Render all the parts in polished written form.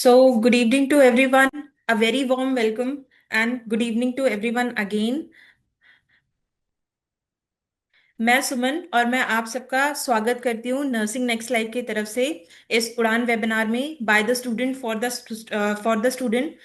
Good evening to everyone. A very warm welcome and good evening to everyone again. मैं सुमन और मैं आप सबका स्वागत करती हूँ नर्सिंग नेक्स्ट लाइफ की तरफ से इस उड़ान वेबिनार में by the student for the student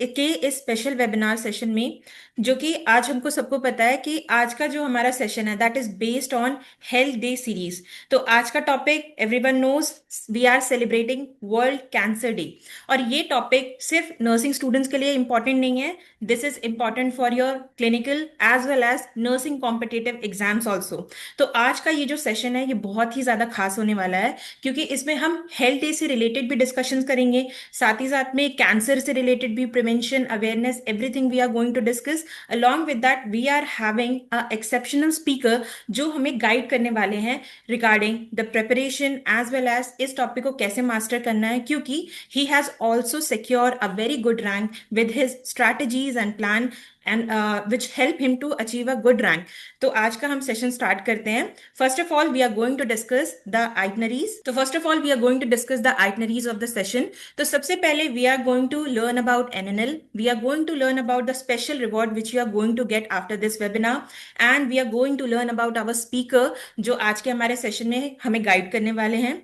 के इस स्पेशल वेबिनार सेशन में जो कि आज हमको सबको पता है कि आज का जो हमारा सेशन है that is based on health day series. तो आज का topic everyone knows we are celebrating world cancer day. और ये टॉपिक सिर्फ नर्सिंग स्टूडेंट्स के लिए इंपॉर्टेंट नहीं है, this is important for your clinical as well as nursing competitive exams also. तो आज का ये जो सेशन है ये बहुत ही ज्यादा खास होने वाला है क्योंकि इसमें हम हेल्थ डे से रिलेटेड भी डिस्कशन करेंगे, साथ ही साथ में कैंसर से रिलेटेड भी prevention awareness everything we are going to discuss. Along with that we are having a exceptional speaker जो हमें गाइड करने वाले हैं regarding the preparation as well as इस टॉपिक को कैसे मास्टर करना है, क्योंकि he has also secure a very good rank with his strategies and plan and which help him to achieve a good rank. तो आज का हम सेशन स्टार्ट करते हैं। First of all we are going to discuss the itineraries. तो first of all we are going to discuss the itineraries of the session. तो सबसे पहले we are going to learn about NNL, we are going to learn about the special reward which you are going to get after this webinar, and we are going to learn about our speaker जो आज के हमारे session में हमें guide करने वाले हैं।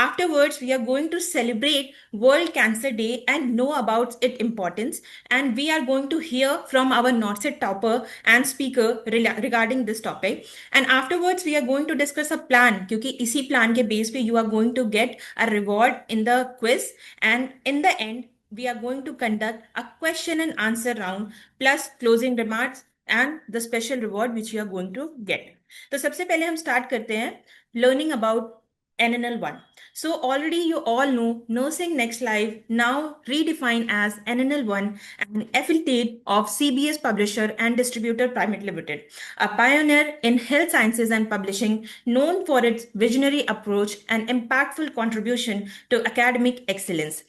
Afterwards we are going to celebrate world cancer day and know about it importance, and we are going to hear from our NORCET topper and speaker regarding this topic. And afterwards we are going to discuss a plan क्योंकि इसी plan के base पे you are going to get a reward in the quiz, and in the end we are going to conduct a question and answer round plus closing remarks and the special reward which you are going to get. तो सबसे पहले हम start करते हैं learning about NNL1. So already you all know Nursing Next Live, now redefined as NNL1, an affiliate of CBS Publisher and Distributor Private Limited, a pioneer in health sciences and publishing, known for its visionary approach and impactful contribution to academic excellence.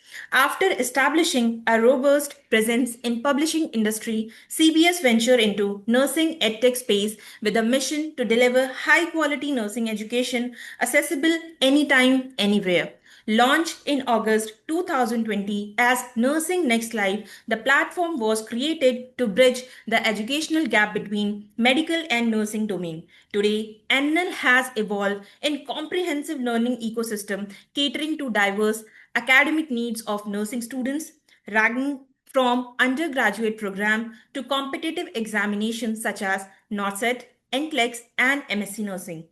After establishing a robust presence in publishing industry, CBS ventured into nursing edtech space with a mission to deliver high quality nursing education accessible anytime, anywhere. Launched in August 2020 as Nursing Next Live, the platform was created to bridge the educational gap between medical and nursing domain. Today, NNL has evolved in comprehensive learning ecosystem catering to diverse academic needs of nursing students, ranging from undergraduate program to competitive examinations such as NORCET, NCLEX, and MSc Nursing.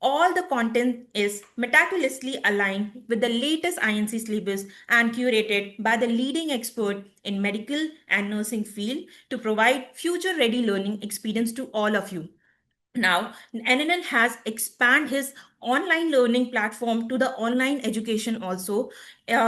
All the content is meticulously aligned with the latest INC syllabus and curated by the leading expert in medical and nursing field to provide future-ready learning experience to all of you. Now, NNL has expanded his online learning platform to the online education also.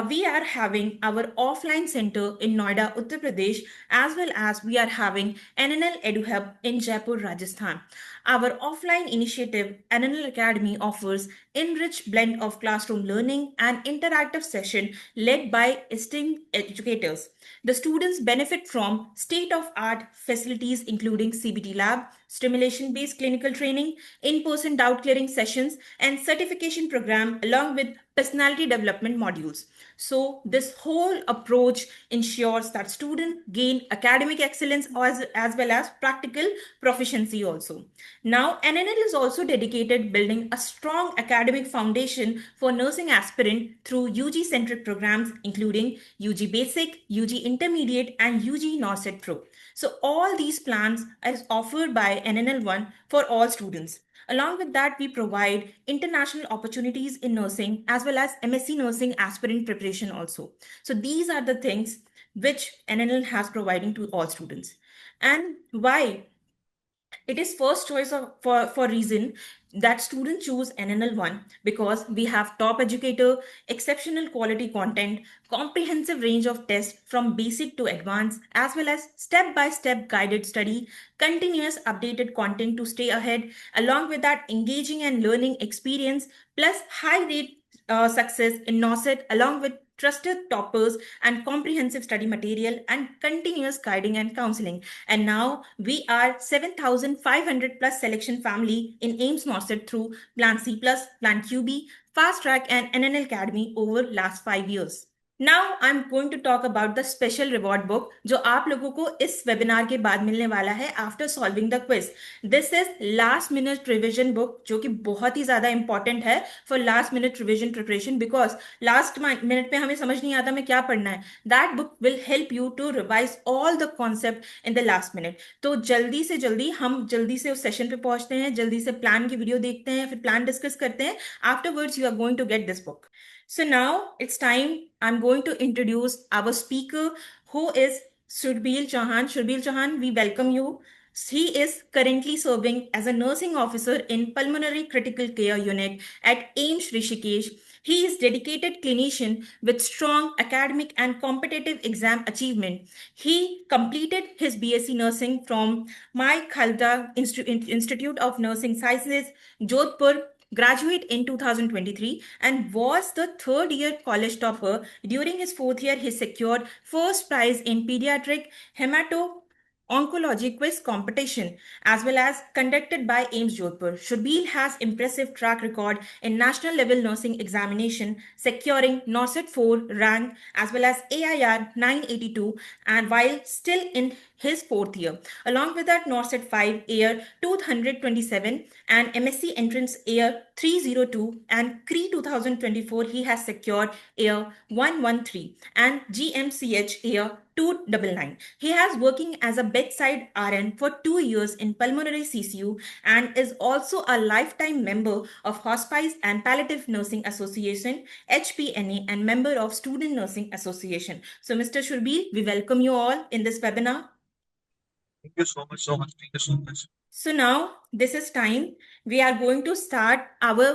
We are having our offline center in Noida, Uttar Pradesh, as well as we are having NNL EduHub in Jaipur, Rajasthan. Our offline initiative, NNL Academy, offers enriched blend of classroom learning and interactive session led by esteemed educators. The students benefit from state-of-art facilities including CBT lab, stimulation-based clinical training, in-person doubt-clearing sessions, and certification program along with personality development modules. So this whole approach ensures that students gain academic excellence as well as practical proficiency also. Now, NNL is also dedicated building a strong academic foundation for nursing aspirant through UG-centric programs including UG Basic, UG Intermediate, and UG NORCET Pro. So all these plans are offered by NNL1 for all students. Along with that, we provide international opportunities in nursing as well as MSc nursing aspirant preparation also. So these are the things which NNL has providing to all students. And why? It is first choice for reason that students choose NNL1 because we have top educator, exceptional quality content, comprehensive range of tests from basic to advanced, as well as step-by-step guided study, continuous updated content to stay ahead, along with that engaging and learning experience, plus high rate success in NORCET, along with trusted toppers and comprehensive study material and continuous guiding and counseling. And now we are 7,500 plus selection family in AIMS NORCET through Plan C+, Plan QB, Fast Track, and NNL Academy over last 5 years. Now I am going to talk about the special reward book जो आप लोगों को इस webinar के बाद मिलने वाला है after solving the quiz. This is last minute revision book जो कि बहुत ही ज्यादा इंपॉर्टेंट है for last minute revision preparation, because last minute पे हमें समझ नहीं आता हमें क्या पढ़ना है। That book will help you to revise all the concept in the last minute. तो जल्दी से जल्दी हम जल्दी से उस सेशन पे पहुंचते हैं, जल्दी से प्लान की वीडियो देखते हैं, फिर प्लान डिस्कस करते हैं। Afterwards you are going to get this book. So now it's time. I'm going to introduce our speaker, who is Shurbil Chauhan. Shurbil Chauhan, we welcome you. He is currently serving as a nursing officer in Pulmonary Critical Care Unit at AIMS Rishikesh. He is dedicated clinician with strong academic and competitive exam achievement. He completed his BSc nursing from Mai Khalda Institute of Nursing Sciences, Jodhpur, graduate in 2023, and was the third year college topper. During his fourth year, he secured first prize in pediatric hemato oncology quiz competition as well as conducted by AIMS Jodhpur. Shurbil has impressive track record in national level nursing examination, securing NORCET 4 rank as well as AIR 982, and while still in his fourth year. Along with that, NORCET 5 Air 227 and MSc Entrance Air 302 and CRE 2024, he has secured Air 113 and GMCH Air 299. He has working as a bedside RN for 2 years in pulmonary CCU and is also a lifetime member of Hospice and Palliative Nursing Association, HPNA, and member of Student Nursing Association. So, Mr. Shurbil, we welcome you all in this webinar. Thank you so much, so much. Thank you so much. So now this is time. We are going to start our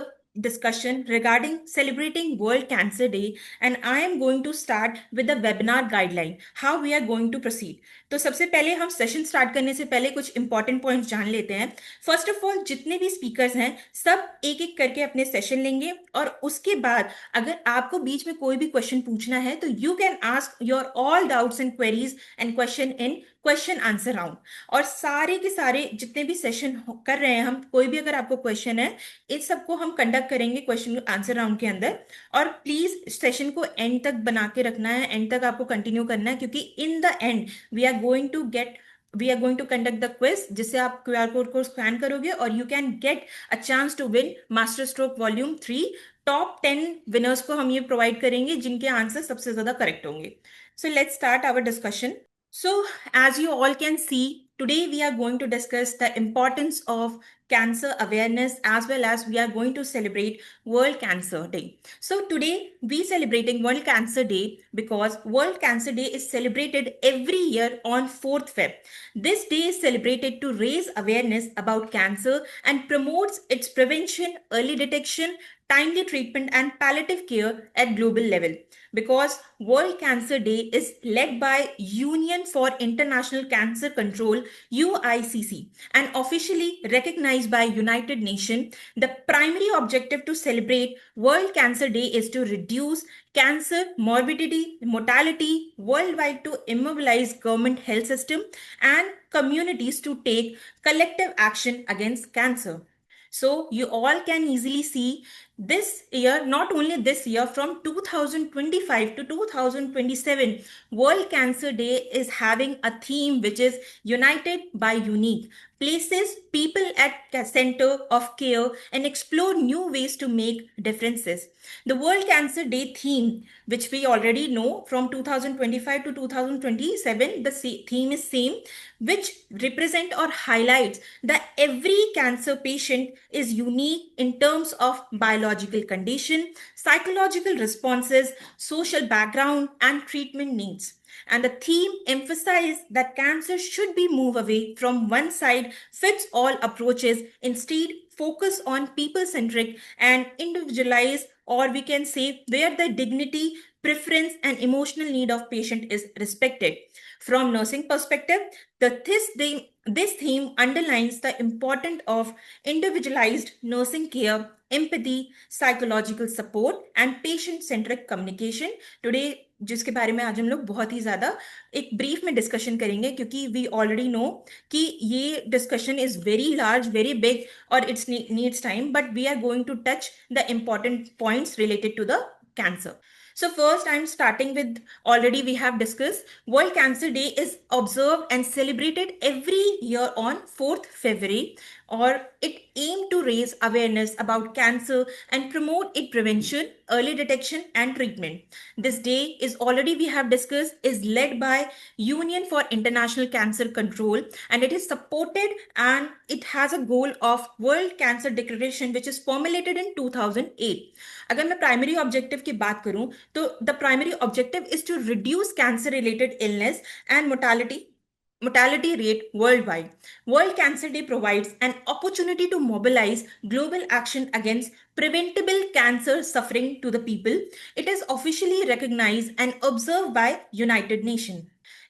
discussion regarding celebrating World Cancer Day, and I am going to start with the webinar guideline, how we are going to proceed. तो सबसे पहले हम session start करने से पहले कुछ important points जान लेते हैं। फर्स्ट ऑफ ऑल, जितने भी स्पीकर्स हैं सब एक एक करके अपने सेशन लेंगे और उसके बाद अगर आपको बीच में कोई भी क्वेश्चन पूछना है तो you can ask your all doubts and queries and question in question answer round. और सारे के सारे जितने भी सेशन कर रहे हैं हम, कोई भी अगर आपको क्वेश्चन है इस सबको हम कंडक्ट करेंगे क्वेश्चन आंसर राउंड के अंदर। और प्लीज सेशन को एंड तक बना के रखना है, एंड तक आपको कंटिन्यू करना है, क्योंकि in the end we are going to conduct the quiz, जिससे आप क्यूआर कोड को स्कैन करोगे और you can get a chance to win master stroke volume 3। Top 10 winners को हम ये प्रोवाइड करेंगे जिनके आंसर सबसे ज्यादा करेक्ट होंगे। So let's start our discussion. So, as you all can see, today we are going to discuss the importance of cancer awareness as well as we are going to celebrate World Cancer Day. So, today we celebrating World Cancer Day because World Cancer Day is celebrated every year on 4th Feb. This day is celebrated to raise awareness about cancer and promotes its prevention, early detection, timely treatment and palliative care at global level. Because World Cancer Day is led by Union for International Cancer Control, UICC, and officially recognized by United Nations. The primary objective to celebrate World Cancer Day is to reduce cancer morbidity, mortality worldwide, to immobilize government health system and communities to take collective action against cancer. So you all can easily see this year, not only this year, from 2025 to 2027, World Cancer Day is having a theme which is United by Unique. Places people at center of care and explore new ways to make differences. The World Cancer Day theme, which we already know from 2025 to 2027, the theme is same, which represent or highlights that every cancer patient is unique in terms of biological condition, psychological responses, social background, and treatment needs. And the theme emphasizes that cancer should be moved away from one side fits all approaches, instead focus on people centric and individualized, or we can say where the dignity, preference, and emotional need of patient is respected. From nursing perspective, this theme underlines the importance of individualized nursing care, empathy, psychological support, and patient-centric communication. Today, जिसके बारे में आज हम लोग बहुत ही ज्यादा एक ब्रीफ में डिस्कशन करेंगे, क्योंकि वी ऑलरेडी नो कि ये discussion is very large, very big, और it's needs time, but we are going to touch the important points related to the cancer. So first, I'm starting with, already we have discussed, World Cancer Day is observed and celebrated every year on 4th February, or it aimed to raise awareness about cancer and promote its prevention, early detection and treatment. This day is, already we have discussed, is led by Union for International Cancer Control, and it is supported and it has a goal of World Cancer Declaration which is formulated in 2008. अगर मैं primary objective की बात करूं तो the primary objective is to reduce cancer related illness and mortality rate worldwide. World Cancer Day provides an opportunity to mobilize global action against preventable cancer suffering to the people. It is officially recognized and observed by United Nations.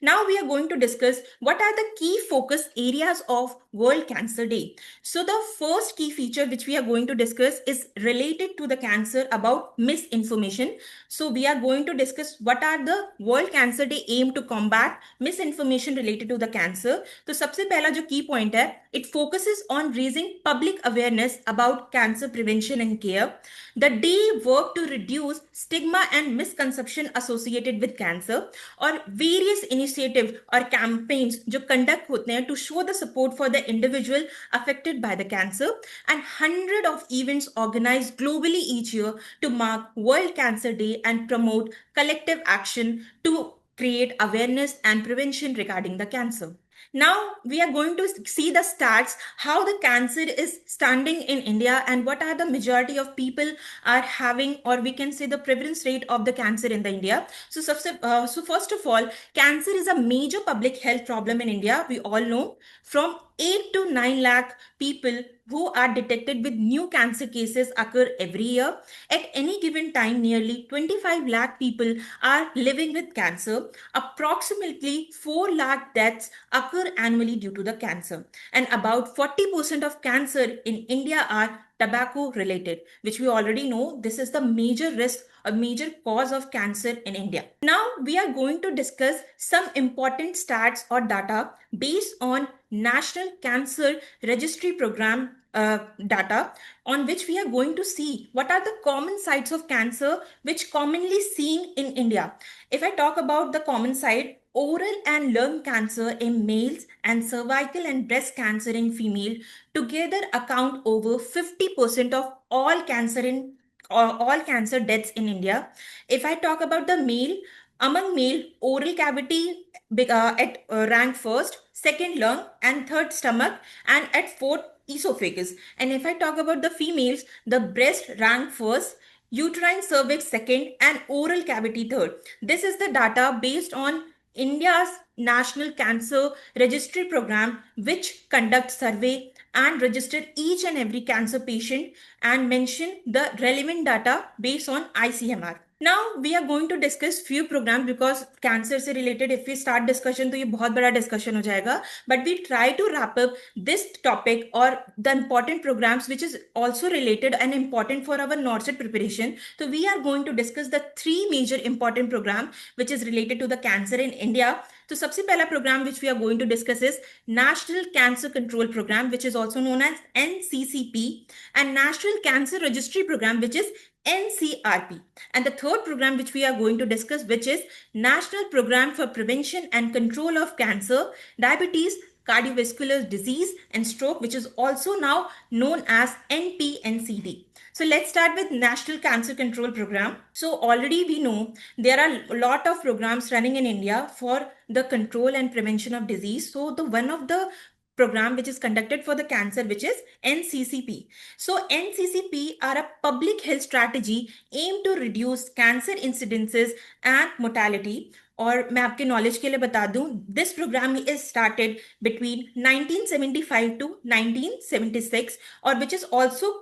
Now we are going to discuss what are the key focus areas of World Cancer Day. So the first key feature which we are going to discuss is related to the cancer about misinformation. So we are going to discuss what are the World Cancer Day aim to combat misinformation related to the cancer. तो सबसे पहला जो key point है, it focuses on raising public awareness about cancer prevention and care. The day work to reduce stigma and misconception associated with cancer, और various initiative और campaigns जो conduct होते हैं to show the support for the individual affected by the cancer, and hundred of events organized globally each year to mark World Cancer Day and promote collective action to create awareness and prevention regarding the cancer. Now we are going to see the stats, how the cancer is standing in India and what are the majority of people are having, or we can say the prevalence rate of the cancer in the India. So, so first of all, cancer is a major public health problem in India. We all know from 8 to 9 lakh people who are detected with new cancer cases occur every year. At any given time, nearly 25 lakh people are living with cancer. Approximately 4 lakh deaths occur annually due to the cancer. And about 40% of cancer in India are tobacco related, which we already know this is the major risk, a major cause of cancer in India. Now we are going to discuss some important stats or data based on National Cancer Registry Program data, on which we are going to see what are the common sites of cancer which commonly seen in India. If I talk about the common site, oral and lung cancer in males and cervical and breast cancer in female together account over 50% of all cancer in all cancer deaths in India. If I talk about the male, among male, oral cavity at rank first, second lung, and third stomach, and at fourth esophagus. And if I talk about the females, the breast rank first, uterine cervix second, and oral cavity third. This is the data based on India's National Cancer Registry Program, which conducts survey and register each and every cancer patient and mention the relevant data based on ICMR. Now we are going to discuss few programs because cancer से related if we start discussion तो ये बहुत बड़ा discussion हो जाएगा, but we try to wrap up this topic or the important programs which is also related and important for our NORCET preparation. So we are going to discuss the three major important program which is related to the cancer in India. तो सबसे पहला program which we are going to discuss is National Cancer Control Program, which is also known as NCCP, and National Cancer Registry Program, which is NCRP. And the third program which we are going to discuss, which is National Program for Prevention and Control of Cancer, Diabetes, Cardiovascular Disease and Stroke, which is also now known as NPNCD. So let's start with National Cancer Control Program. So already we know there are a lot of programs running in India for the control and prevention of disease. So the one of the program which is conducted for the cancer, which is NCCP. So NCCP are a public health strategy aimed to reduce cancer incidences and mortality. और मैं आपके knowledge के लिए बता दूं, this programme is started between 1975 to 1976 और which is also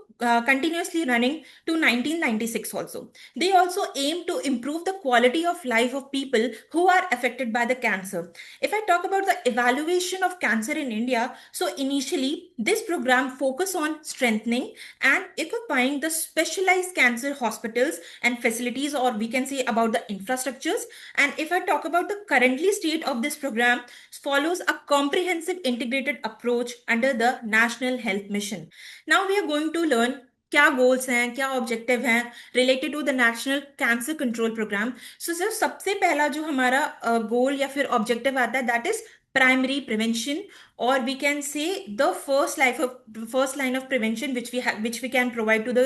continuously running to 1996 also. They also aim to improve the quality of life of people who are affected by the cancer. If I talk about the evaluation of cancer in India, so initially this program focus on strengthening and equipping the specialized cancer hospitals and facilities, or we can say about the infrastructures. And if I talk about the currently state of this program, follows a comprehensive integrated approach under the National Health Mission. Now we are going to learn क्या goals हैं, क्या objective हैं related to the national cancer control programme. So sir, सबसे पहला जो हमारा गोल या फिर ऑब्जेक्टिव आता है, दैट इज प्राइमरी प्रिवेंशन, और we can say the first line of prevention which we can provide to the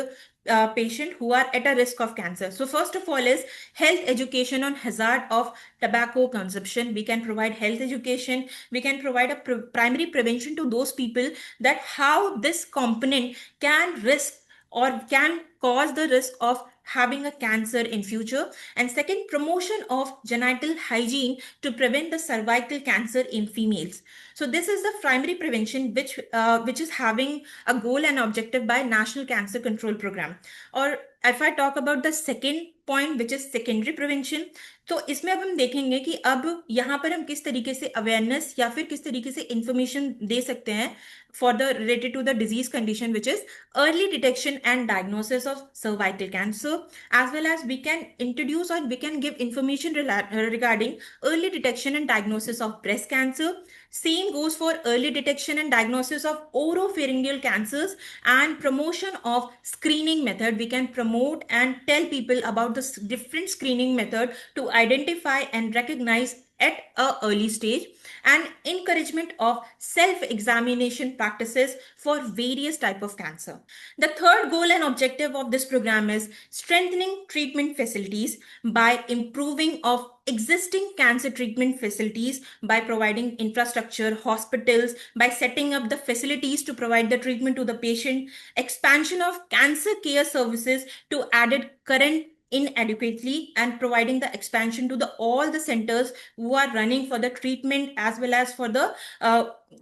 patient who are at a risk of cancer. So first of all is health education on hazard of tobacco consumption. We can provide health education, we can provide a primary prevention to those people, that how this component can risk or can cause the risk of having a cancer in future. And second, promotion of genital hygiene to prevent the cervical cancer in females. So this is the primary prevention which is having a goal and objective by National Cancer Control Program. Or if I talk about the second point, which is secondary prevention, तो इसमें अब हम देखेंगे कि अब यहाँ पर हम किस तरीके से अवेयरनेस या फिर किस तरीके से इंफॉर्मेशन दे सकते हैं for the related to the disease condition, which is early detection and diagnosis of cervical cancer, as well as we can introduce or we can give information regarding early detection and diagnosis of breast cancer. Same goes for early detection and diagnosis of oropharyngeal cancers, and promotion of screening method. We can promote and tell people about the different screening method to identify and recognize at a early stage, and encouragement of self examination practices for various type of cancer. The third goal and objective of this program is strengthening treatment facilities by improving of existing cancer treatment facilities, by providing infrastructure, hospitals, by setting up the facilities to provide the treatment to the patient, expansion of cancer care services to added current inadequately, and providing the expansion to the all the centers who are running for the treatment as well as for the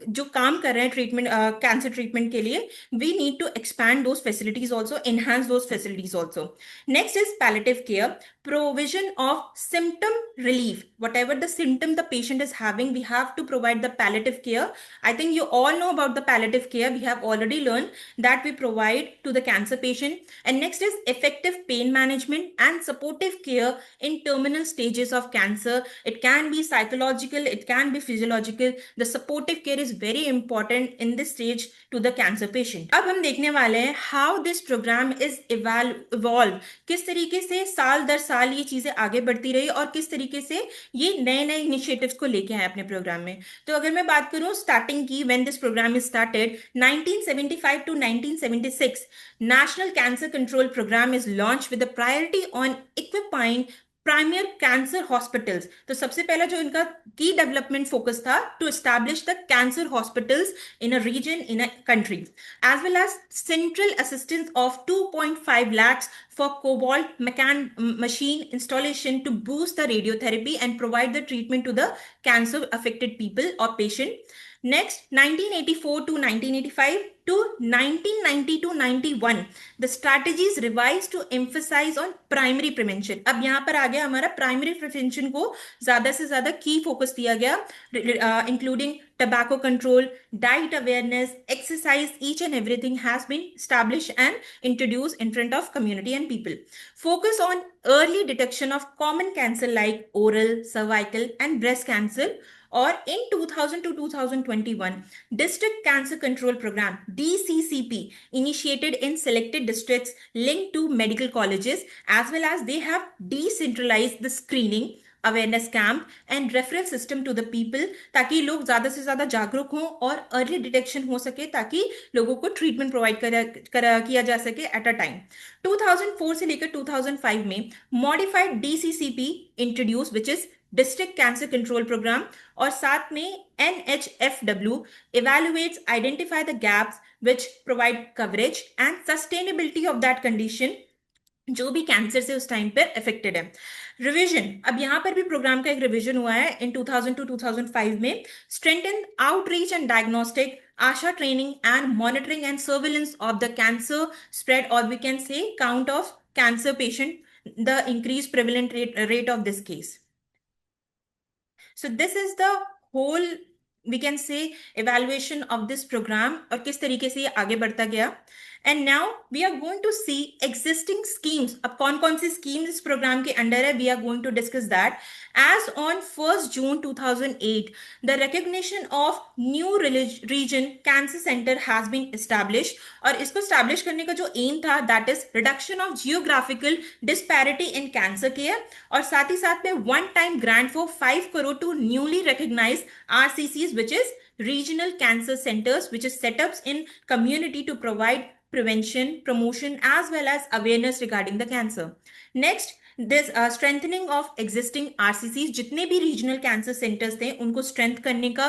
जो काम कर रहे हैं treatment cancer treatment के लिए, we need to expand those facilities also, enhance those facilities also. Next is palliative care, provision of symptom relief. Whatever the symptom the patient is having, we have to provide the palliative care. I think you all know about the palliative care. We have already learned that we provide to the cancer patient. And next is effective pain management and supportive care in terminal stages of cancer. It can be psychological, it can be physiological. The supportive care is very important in this stage to the cancer patient. अब हम देखने वाले हैं how this program is evolve, किस तरीके से साल दर साल ये चीजें आगे बढ़ती रही और किस तरीके से ये नए नए इनिशिएटिव्स को लेके आए अपने प्रोग्राम में। तो अगर मैं बात करूं स्टार्टिंग की, when this programme is started 1975 to 1976, National Cancer Control Program is launched with a priority on equiping primary cancer hospitals. तो सबसे पहला जो इनका की डेवलपमेंट फोकस था, to establish the cancer hospitals in a region, in a country, as well as central assistance of 2.5 lakhs for cobalt machine installation to boost the radiotherapy and provide the treatment to the cancer affected people or patient. Next, 1984 to 1985 to 1990 to 91, the strategies revised to emphasize on primary prevention. अब यहाँ पर आ गया हमारा primary prevention को ज्यादा से ज्यादा की फोकस दिया गया, including tobacco control, diet awareness, exercise, each and everything has been established and introduced in front of community and people. Focus on early detection of common cancer like oral, cervical, and breast cancer. Or in 2000 to 2021, District Cancer Control Program DCCP initiated in selected districts linked to medical colleges, as well as they have decentralized the screening, awareness camp and referral system to the people, ताकि लोग ज्यादा से ज्यादा जागरूक हों और early detection हो सके, ताकि लोगों को ट्रीटमेंट प्रोवाइड किया जा सके एट अ टाइम। 2004 से लेकर 2005 में modified DCCP introduce, which is district cancer control program, और साथ में NHFW evaluates, identify the gaps which provide coverage and sustainability of that condition जो भी कैंसर से उस टाइम पर अफेक्टेड है। रिवीजन, अब यहां पर भी प्रोग्राम का एक रिवीजन हुआ है इन 2000 टू 2005 में। Strengthen outreach and diagnostic, ASHA training and monitoring and surveillance of the cancer spread, और we can say count of cancer patient, the increase prevalent rate of this case. So this is the whole, we can say, evaluation of this program और किस तरीके से ये आगे बढ़ता गया। And now we are going to see existing schemes. अब कौन कौन सी स्कीम्स इस प्रोग्राम के अंडर है, we are going to discuss that. As on 1 June 2008, the recognition of new region cancer center has been established. और इसको establish करने का जो aim था, that is reduction of geographical disparity in cancer care. और साथ ही साथ में one time grant for 5 crore to newly recognized RCCs, which is regional cancer centers, which is setups in community to provide prevention, promotion, as well as awareness regarding the cancer. Next, this strengthening of existing RCCs. जितने भी regional cancer centres थे उनको strength करने का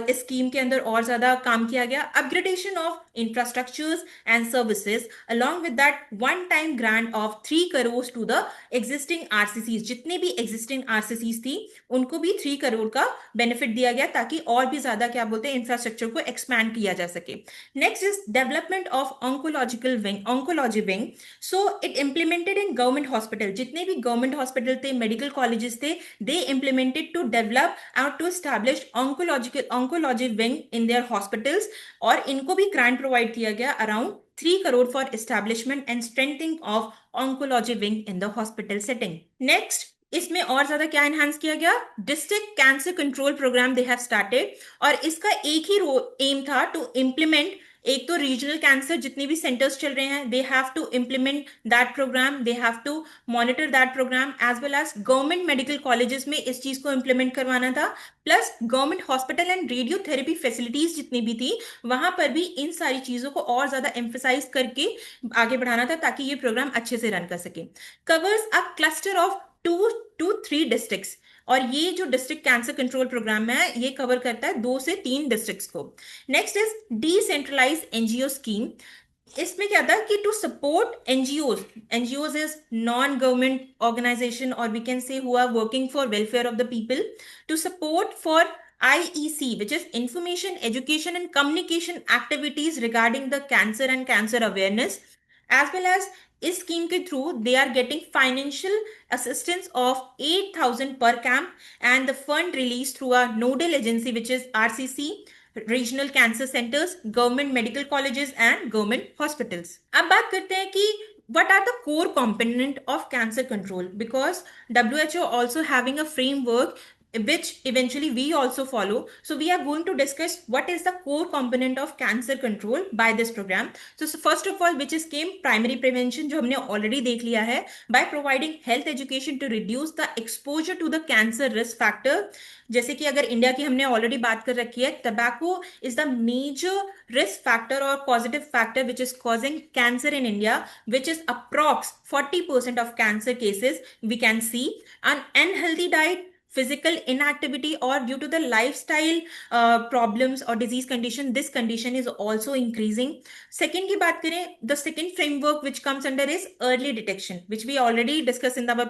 इस scheme के अंदर और ज्यादा काम किया गया. Upgradation of infrastructures and services along with that one time grant of 3 crore to the existing RCCs. जितने भी एग्जिस्टिंग आरसीसीज थी उनको भी 3 करोड़ का बेनिफिट दिया गया ताकि और भी ज्यादा क्या बोलते हैं इंफ्रास्ट्रक्चर को एक्सपैंड किया जा सके. Next is development of oncological wing, oncology wing. So it implemented in government hospital. जितने भी गवर्नमेंट हॉस्पिटल थे, मेडिकल कॉलेजेस थे, दे इम्प्लीमेंटेड टू डेवलप और to establish oncology wing in their hospitals. और इनको भी ग्रांट प्रोवाइड किया गया around 3 crore for establishment and strengthening of oncology wing in the hospital setting. Next, इसमें और ज्यादा क्या एनहांस किया गया, district cancer control programme they have started. और इसका एक ही एम था टू इम्प्लीमेंट. एक तो रीजनल कैंसर जितने भी सेंटर्स चल रहे हैं, they have to implement that programme, they have to monitor that programme, as well as government medical colleges में इस चीज को इम्प्लीमेंट करवाना था. Plus government hospital and radiotherapy facilities जितनी भी थी वहां पर भी इन सारी चीजों को और ज्यादा एम्फेसाइज करके आगे बढ़ाना था ताकि ये प्रोग्राम अच्छे से रन कर सके. Covers a cluster of 2 to 3 districts. और ये जो डिस्ट्रिक्ट कैंसर कंट्रोल प्रोग्राम है ये कवर करता है 2 से 3 डिस्ट्रिक्ट्स को. Next is decentralise NGO scheme. इसमें क्या था कि to support NGOs. NGOs is non government organisation और we can say who are working for welfare of the people. To support for IEC, which is information, education, and communication activities regarding the cancer and cancer awareness, as well as इस scheme के through they are getting financial assistance of 8,000 per camp, and the fund released through a nodal agency which is RCC, regional cancer centers, government medical colleges and government hospitals. अब बात करते हैं कि what are the core component of cancer control, because WHO also having a framework which eventually we also follow. So we are going to discuss what is the core component of cancer control by this program. So first of all, which is came primary prevention, जो हमने already देख लिया है, by providing health education to reduce the exposure to the cancer risk factor. जैसे कि अगर India की हमने ऑलरेडी बात कर रखी है, tobacco is the major risk factor और positive factor which is causing cancer in India, which is approx 40% of cancer cases we can see. An unhealthy diet, physical inactivity, or due to the lifestyle problems or disease condition, this condition is also increasing. Second की बात करें, the second framework which comes under is early detection, which we already discussed in our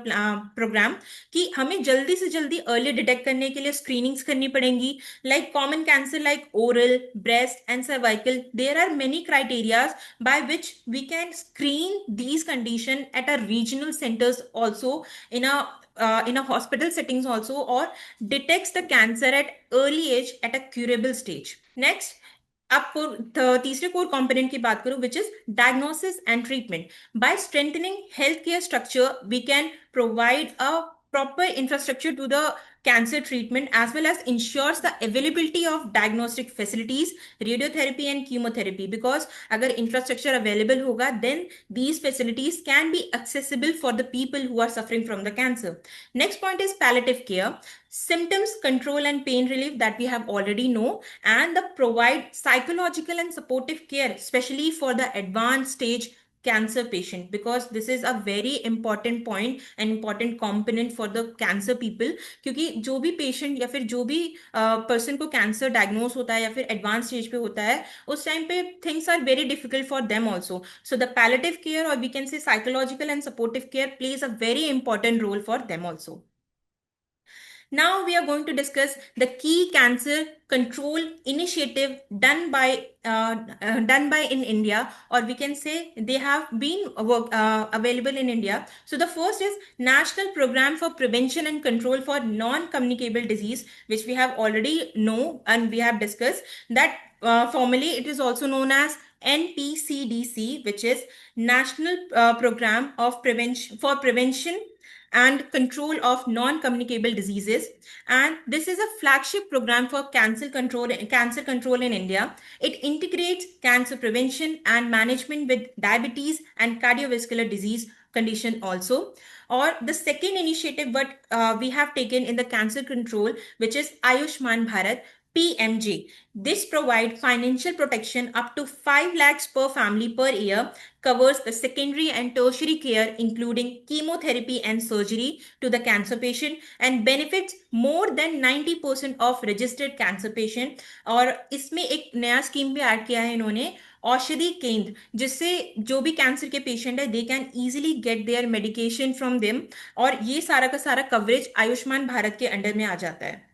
program, कि हमें जल्दी से जल्दी early detect करने के लिए screenings करनी पड़ेंगी. Like common cancer like oral, breast and cervical, there are many criteria by which we can screen these condition at a regional centers also, in a hospital settings also, or detects the cancer at early age at a curable stage. Next, आपको तीसरे core component की बात करूं, which is diagnosis and treatment. By strengthening health care structure we can provide a proper infrastructure to the cancer treatment, as well as ensures the availability of diagnostic facilities, radiotherapy and chemotherapy. Because अगर infrastructure available होगा, then these facilities can be accessible for the people who are suffering from the cancer. Next point is palliative care. Symptoms control and pain relief, that we have already know, and the provide psychological and supportive care, especially for the advanced stage cancer patient, because this is a very important point and important component for the cancer people. क्योंकि जो भी patient या फिर जो भी person को cancer diagnose होता है या फिर एडवांस स्टेज पे होता है, उस टाइम पे things are very difficult for them also. So the palliative care, और we can say psychological and supportive care, plays a very important role for them also. Now we are going to discuss the key cancer control initiative done by in India, or we can say they have been available in India. So the first is National Program for Prevention and Control for Non-Communicable Disease, which we have already know and we have discussed that. Formally, it is also known as NPCDC, which is National Program of Prevention for Prevention and Control of Non-Communicable Diseases. And this is a flagship program for cancer control in India. It integrates cancer prevention and management with diabetes and cardiovascular disease condition also. Or the second initiative what we have taken in the cancer control, which is Ayushman Bharat, PMJ. This provides financial protection up to 5 lakhs per family per year, covers the secondary and tertiary care including chemotherapy and surgery to the cancer patient, and benefits more than 90% of registered cancer patient. और इसमें एक नया scheme भी add किया है इन्होंने, औषधि केंद्र, जिससे जो भी कैंसर के पेशेंट है they can easily get their medication from them, और ये सारा का सारा कवरेज आयुष्मान भारत के अंडर में आ जाता है.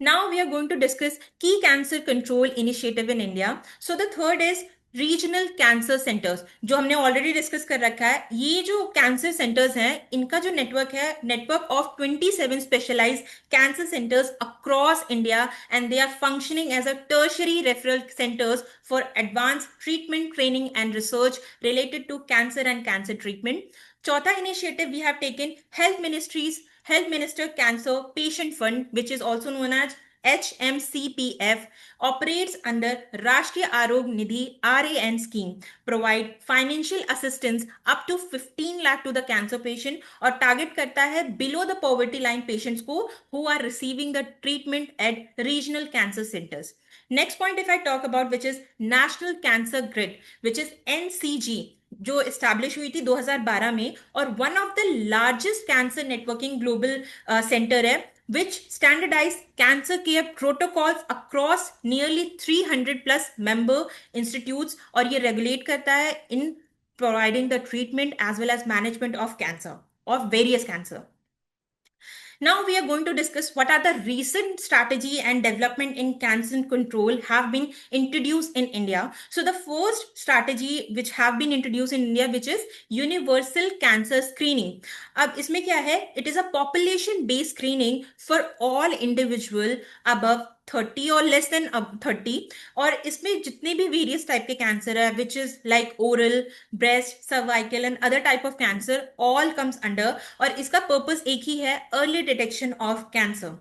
Now we are going to discuss key cancer control initiative in India. So the third is regional cancer centres, जो हमने ऑलरेडी डिस्कस कर रखा है. ये जो कैंसर सेंटर्स हैं इनका जो नेटवर्क है, network of 27 specialised cancer centres across India, and they are functioning as a tertiary referral centres for advance treatment training and research related to cancer and cancer treatment. चौथा initiative we have taken Health Minister Cancer Patient Fund, which is also known as HMCPF, operates under Rashtriya Arogya Nidhi RAN scheme, provide financial assistance up to 15 lakh to the cancer patient, और target करता है below the poverty line patients को who are receiving the treatment at regional cancer centers. Next point if I talk about, which is National Cancer Grid, which is NCG, जो establish हुई थी 2012 में, और one of the largest cancer networking global centre है, which standardize cancer care protocols across nearly 300 plus member institutes, और ये regulate करता है in providing the treatment as well as management of cancer, of various cancer. Now we are going to discuss what are the recent strategy and development in cancer control have been introduced in India. So the first strategy which have been introduced in India, which is universal cancer screening. अब इसमें क्या है? It is a population based screening for all individual above 30 और less than 30, और इसमें जितने भी various type के कैंसर है, which is like oral, breast, cervical and other type of cancer, all comes under, और इसका पर्पस एक ही है, early detection of cancer.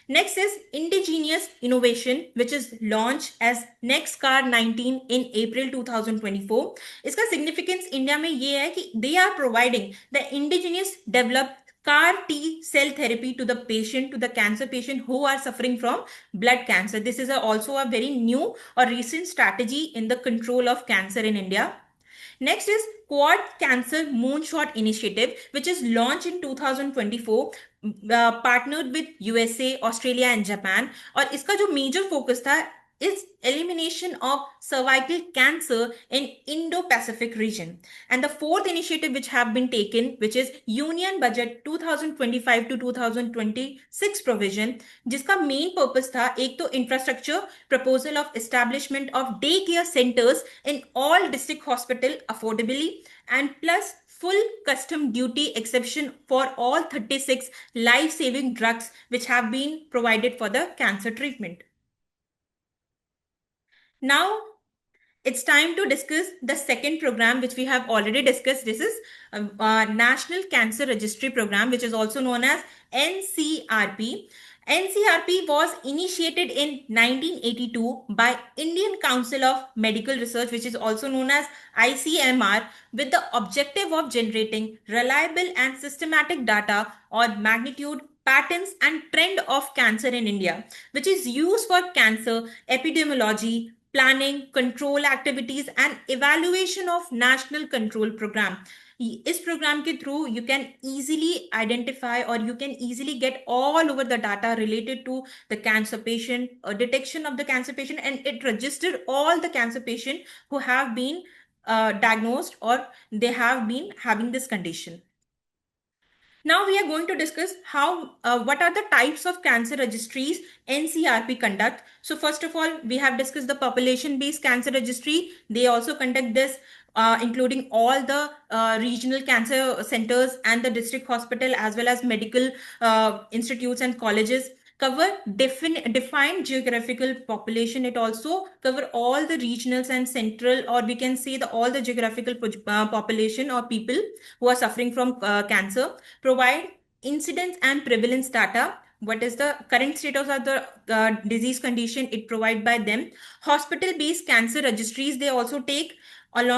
Next is indigenous innovation which is launch as NexCAR 19 in April 2024. इसका significance India में ये है कि they are providing the indigenous develop CAR T cell therapy to the patient, to the cancer patient who are suffering from blood cancer. This is also a very new or recent strategy in the control of cancer in India. Next is Quad Cancer Moonshot Initiative, which is launched in 2024, partnered with USA, Australia and Japan. और इसका जो major focus था is elimination of cervical cancer in Indo-Pacific region. And the fourth initiative which have been taken, which is Union Budget 2025 to 2026 provision, जिसका main purpose था एक तो infrastructure, proposal of establishment of daycare centers in all district hospital affordably, and plus full custom duty exception for all 36 life-saving drugs which have been provided for the cancer treatment. Now it's time to discuss the second program which we have already discussed. This is National Cancer Registry Program, which is also known as NCRP. NCRP was initiated in 1982 by Indian Council of Medical Research, which is also known as ICMR, with the objective of generating reliable and systematic data on magnitude, patterns and trend of cancer in India, which is used for cancer epidemiology, planning, control activities and evaluation of national control program. इस programme के through you can easily identify और you can easily get all over the data related to the cancer patient, detection of the cancer patient, and it registered all the cancer patient who have been diagnosed or they have been having this condition. Now we are going to discuss what are the types of cancer registries NCRP conduct. So first of all, we have discussed the population-based cancer registry. They also conduct this, including all the regional cancer centers and the district hospital as well as medical institutes and colleges. cover defined geographical population. It also cover all the regionals and central, or we can say the all the geographical population or people who are suffering from cancer. Provide incidence and prevalence data. What is the current status of the disease condition? It provide by them. Hospital based cancer registries, they also take all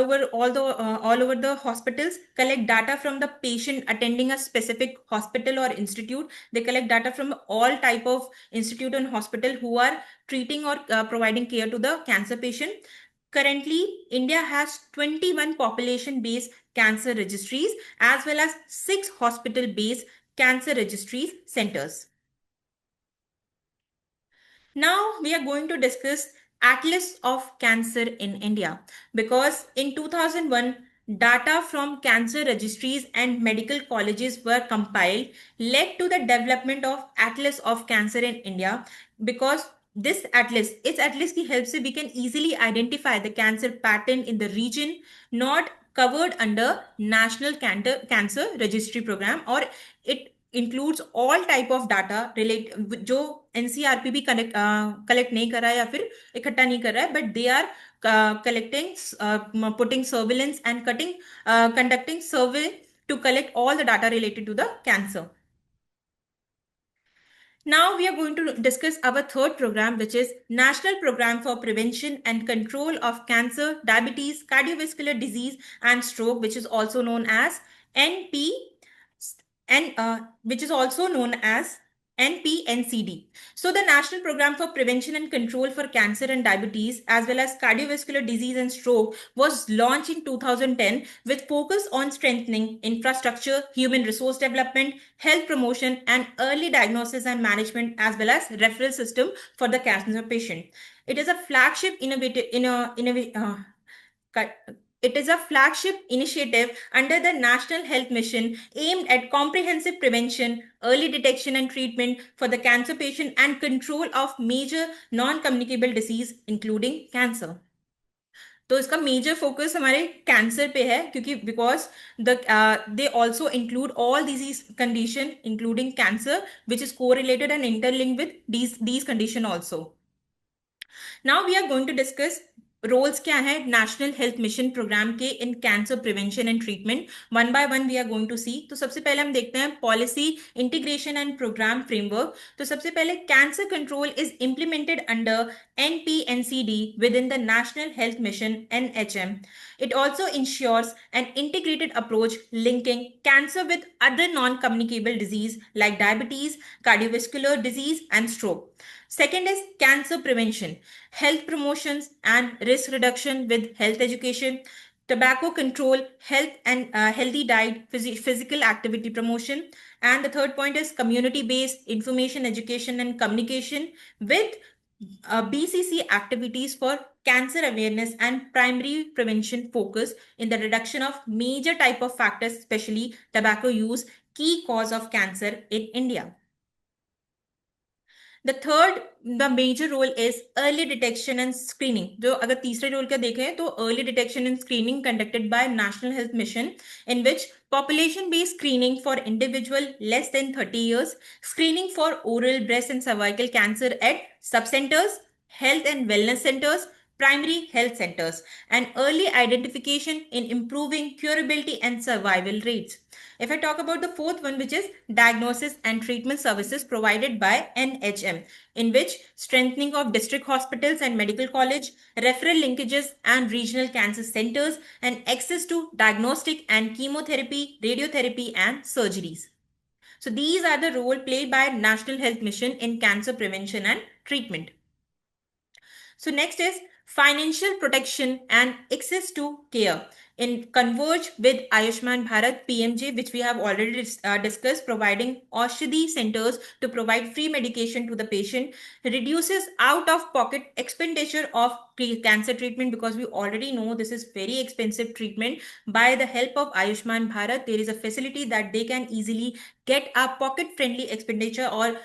over the hospitals, collect data from the patient attending a specific hospital or institute. They collect data from all type of institute and hospital who are treating or providing care to the cancer patient. Currently, India has 21 population based cancer registries as well as 6 hospital based cancer registries centers. Now we are going to discuss Atlas of Cancer in India, because in 2001 data from cancer registries and medical colleges were compiled, led to the development of Atlas of Cancer in India. Because this atlas, its atlas की help से we can easily identify the cancer pattern in the region not covered under National Cancer Registry Program, or it includes all type of data relate जो NCRP भी collect नहीं कर रहा है या फिर इकट्ठा नहीं कर रहा है, but they are collecting, putting surveillance and conducting survey to collect all the data related to the cancer. Now we are going to discuss our third program, which is National Program for Prevention and Control of Cancer, Diabetes, Cardiovascular Disease, and Stroke, which is also known as NP, which is also known as NPNCD. So the National Program for Prevention and Control for Cancer and Diabetes, as well as Cardiovascular Disease and Stroke, was launched in 2010 with focus on strengthening infrastructure, human resource development, health promotion, and early diagnosis and management, as well as referral system for the cancer patient. It is a flagship it is a flagship initiative under the National Health Mission aimed at comprehensive prevention, early detection and treatment for the cancer patient, and control of major non-communicable disease including cancer. तो इसका major focus हमारे cancer पे है, क्योंकि because they also include all disease condition including cancer which is correlated and interlinked with these condition also. Now we are going to discuss roles क्या है national health mission programme के in cancer prevention and treatment. One by one we are going to see. तो सबसे पहले हम देखते हैं policy integration and programme framework. तो सबसे पहले cancer control is implemented under NPNCD within the National Health Mission NHM. It also ensures an integrated approach linking cancer with other non-communicable disease like diabetes, cardiovascular disease, and stroke. Second is cancer prevention, health promotions and risk reduction with health education, tobacco control, health and healthy diet, physical activity promotion. And the third point is community-based information, education, and communication with BCC activities for cancer awareness and primary prevention focus in the reduction of major type of factors, especially tobacco use, key cause of cancer in India. The major role is early detection and screening. जो अगर तीसरे role का देखें तो early detection and screening conducted by National Health Mission, in which population based screening for individual less than 30 years, screening for oral, breast and cervical cancer at subcenters, health and wellness centers, primary health centers, and early identification in improving curability and survival rates. If I talk about the fourth one, which is diagnosis and treatment services provided by NHM, in which strengthening of district hospitals and medical college, referral linkages and regional cancer centers, and access to diagnostic and chemotherapy, radiotherapy, and surgeries. So these are the role played by National Health Mission in cancer prevention and treatment. So next is financial protection and access to care in converge with Ayushman Bharat PMJ, which we have already discussed, providing Aushadhi centers to provide free medication to the patient, reduces out of pocket expenditure of cancer treatment, because we already know this is very expensive treatment. By the help of Ayushman Bharat, there is a facility that they can easily get a pocket friendly expenditure, or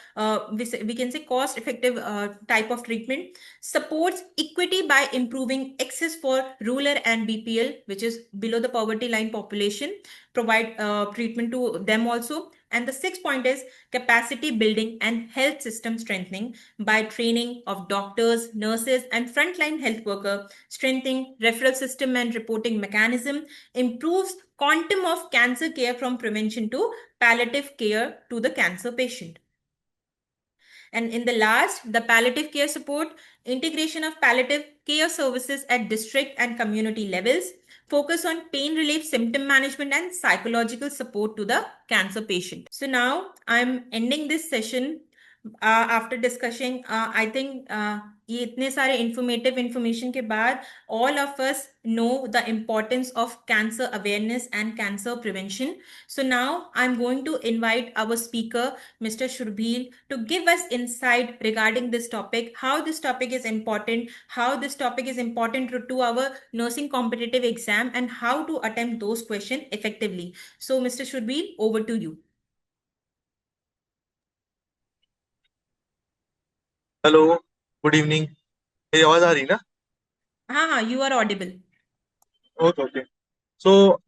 we can say cost effective type of treatment. Supports equity by improving access for rural and BPL, which is below the poverty line population, provide treatment to them also, And the sixth point is capacity building and health system strengthening by training of doctors, nurses, and frontline health worker, strengthening referral system and reporting mechanism, improves quantum of cancer care from prevention to palliative care to the cancer patient. And in the last, the palliative care support, integration of palliative care services at district and community levels, focus on pain relief, symptom management, and psychological support to the cancer patient. So now I'm ending this session after discussing, I think ये इतने सारे informative information के बाद all of us know the importance of cancer awareness and cancer prevention. So now I'm going to invite our speaker, Mr. Shurbhil, to give us insight regarding this topic, how this topic is important, how this topic is important to our nursing competitive exam, and how to attempt those questions effectively. So, Mr. Shurbhil, over to you. Hello, good evening. मेरी आवाज आ रही ना? हाँ हाँ, you are audible. Okay okay. So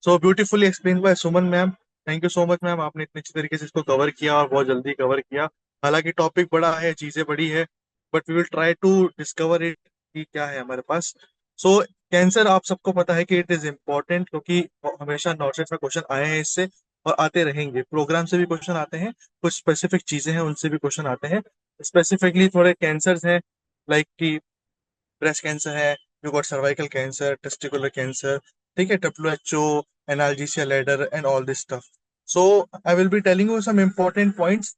so beautifully explain by Suman ma'am. Thank you so much ma'am, आपने इतनी अच्छी तरीके से इसको कवर किया और बहुत जल्दी कवर किया। हालांकि टॉपिक बड़ा है, चीजें बड़ी है, but we will try to discover it कि क्या है हमारे पास। सो कैंसर आप सबको पता है कि इट इज इम्पोर्टेंट, क्योंकि हमेशा नॉलेज में क्वेश्चन आए हैं इससे और आते रहेंगे। प्रोग्राम से भी क्वेश्चन आते हैं, कुछ स्पेसिफिक चीजें हैं उनसे भी क्वेश्चन आते हैं। स्पेसिफिकली थोड़े कैंसर्स हैं, लाइक कि ब्रेस्ट कैंसर है, you got cervical cancer, testicular cancer, ठीक है, WHO, analgesia ladder and all this stuff. So I will be telling you some important points